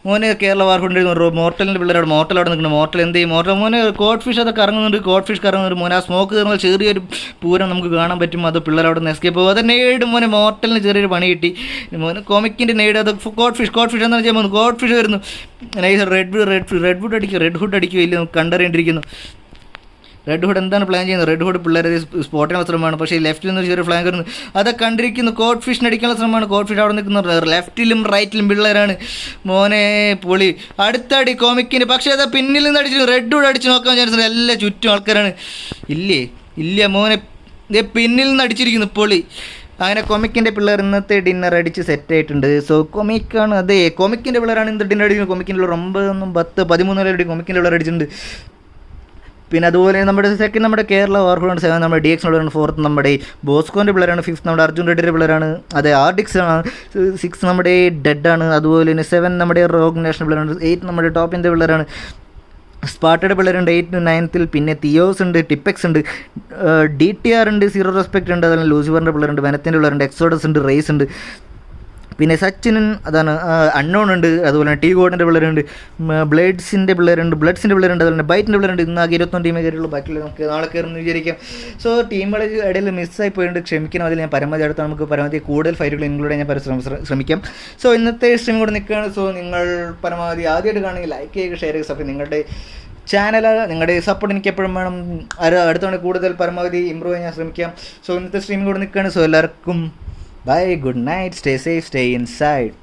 Speaker 1: മോനെ കേരള വാർക്കൊണ്ടിരുന്നു മോർട്ടലിൻ്റെ പിള്ളേരോട്, മോർട്ടൽ അവിടെ നിൽക്കുന്നു. മോർട്ടൽ എന്ത് ചെയ്യും? മോർട്ടൽ മോനെ കോഡ് ഫിഷ് അതൊക്കെ ഇറങ്ങുന്നുണ്ട്, കോഡ് ഫിഷ് കറങ്ങുന്നുണ്ട്. മോനെ ആ സ്മോക്ക് കയറുന്ന ചെറിയൊരു പൂരം നമുക്ക് കാണാൻ പറ്റും. അത് പിള്ളേരവിടെ നിന്ന് എസ്കേപ്പ് പോകും. അത് നെയ്ഡ് മോനെ മോർട്ടലിന് ചെറിയൊരു പണി കിട്ടി. മോനെ കൊമിക്കിൻ്റെ നെയ്ഡ് അത് കോഡ് ഫിഷ് എന്താണെന്ന് വെച്ചാൽ പോകുന്നു. കോഡ് ഫിഷ് വരുന്നു, നൈസ് റെഡ് ഹുഡ് അടിക്കുക ഇല്ല, കണ്ടറിയേണ്ടിയിരിക്കുന്നു. റെഡ് ഹുഡ് എന്താണ് പ്ലാൻ ചെയ്യുന്നത്? റെഡ് ഹുഡ് പിള്ളേരെ സ്പോട്ടിനുള്ള ശ്രമമാണ്, പക്ഷേ ലെഫ്റ്റിൽ നിന്ന് ചെറിയ ഫ്ലാങ്ക് വരുന്നു. അതൊക്കെ കണ്ടിരിക്കുന്നു. കോഡ് ഫിഷിന് അടിക്കാനുള്ള ശ്രമമാണ്. കോഡ് ഫിഷ് അവിടെ നിൽക്കുന്നത് ലെഫ്റ്റിലും റൈറ്റിലും പിള്ളേരാണ്. മോനെ പൊളി അടുത്തടി കോമിക്കിന്. പക്ഷേ അത് പിന്നിൽ നിന്ന് അടിച്ചു. റെഡ് ഹുഡ് അടിച്ച് നോക്കാൻ വിചാരിച്ചത് എല്ലാ ചുറ്റും ആൾക്കാരാണ്. ഇല്ല മോനെ പിന്നിൽ നിന്ന് അടിച്ചിരിക്കുന്നു. പൊളി. അങ്ങനെ കൊമിക്കിൻ്റെ പിള്ളേർ ഇന്നത്തെ ഡിന്നർ അടിച്ച് സെറ്റായിട്ടുണ്ട്. സോ കൊമിക്കാണ്, അതെ കൊമിക്കിൻ്റെ പിള്ളേരാണ് ഇന്നത്തെ ഡിന്നർ അടിക്കുന്നത്. കൊമിക്കിൻ്റെ പിള്ളേർ 9, 10, 13 അടി കൊമിക്കിൻ്റെ പിള്ളേർ അടിച്ചിട്ടുണ്ട്. പിന്നെ അതുപോലെ നമ്മുടെ കേരള വാർഹോളാണ് 7, നമ്മുടെ DX പിള്ളേരാണ് 4th, നമ്മുടെ ബോസ്കോൻ്റെ പിള്ളേരാണ് 5th, നമ്മുടെ അർജുൻ റെഡ്ഡിയുടെ പിള്ളേരാണ്. അതെ ആർഡിക്സ് ആണ് 6 നമ്മുടെ ഡെഡാണ്. അതുപോലെ തന്നെ 7 നമ്മുടെ റോഗ് നാഷണൽ പിള്ളേരാണ്. 8 നമ്മുടെ ടോപ്പിൻ്റെ പിള്ളേരാണ്. സ്പാർട്ടയുടെ പിള്ളേരുണ്ട് 8th, 9th. പിന്നെ തിയോസ് ഉണ്ട്, ടിപ്പെക്സ് ഉണ്ട്, DTR ഉണ്ട്, സീറോ റെസ്പെക്റ്റ് ഉണ്ട്. അതുപോലെ ലൂസിഫറിൻ്റെ പിള്ളേരുണ്ട്, വെനത്തിൻ്റെ പിള്ളേരുണ്ട്, എക്സോഡസ് ഉണ്ട്, റേസ് ഉണ്ട്. പിന്നെ സച്ചിനും അതാണ് അൺനോൺ ഉണ്ട്. അതുപോലെ തന്നെ ഗോഡിൻ്റെ പിള്ളേരുണ്ട്, ബ്ലഡ്സിൻ്റെ പിള്ളേരുണ്ട്, അതുപോലെ തന്നെ ബൈറ്റിൻ്റെ പിള്ളേരുണ്ട്. ഇന്ന് ആകെ 21 ടീമേ കയറിയുള്ളൂ, ബാക്കിയുള്ള നമുക്ക് നാളെ കയറുമെന്ന് വിചാരിക്കാം. സോ ടീമുകളെ ഇടയിൽ മിസ്സായി പോയിട്ട് ക്ഷമിക്കണം. അതിൽ ഞാൻ പരമാവധി അടുത്ത് നമുക്ക് പരമാവധി കൂടുതൽ ഫൈറ്റുകൾ ഇൻക്ലൂഡ് ചെയ്യാൻ ശ്രമിക്കാം. സോ ഇന്നത്തെ സ്ട്രീം കൂടെ നിൽക്കുകയാണ്. സോ നിങ്ങൾ പരമാവധി ആദ്യമായിട്ട് കാണുമെങ്കിൽ ലൈക്ക് ചെയ്യുക, ഷെയർ ചെയ്യുക, സപ്പോർട്ട് നിങ്ങളുടെ ചാനൽ, നിങ്ങളുടെ സപ്പോർട്ട് എനിക്ക് എപ്പോഴും വേണം. അടുത്തവണ കൂടുതൽ പരമാവധി ഇമ്പ്രൂവ് ചെയ്യാൻ ശ്രമിക്കാം. സോ ഇന്നത്തെ സ്ട്രീം കൂടെ നിൽക്കുകയാണ്. സോ എല്ലാവർക്കും bye, good night, stay safe, stay inside.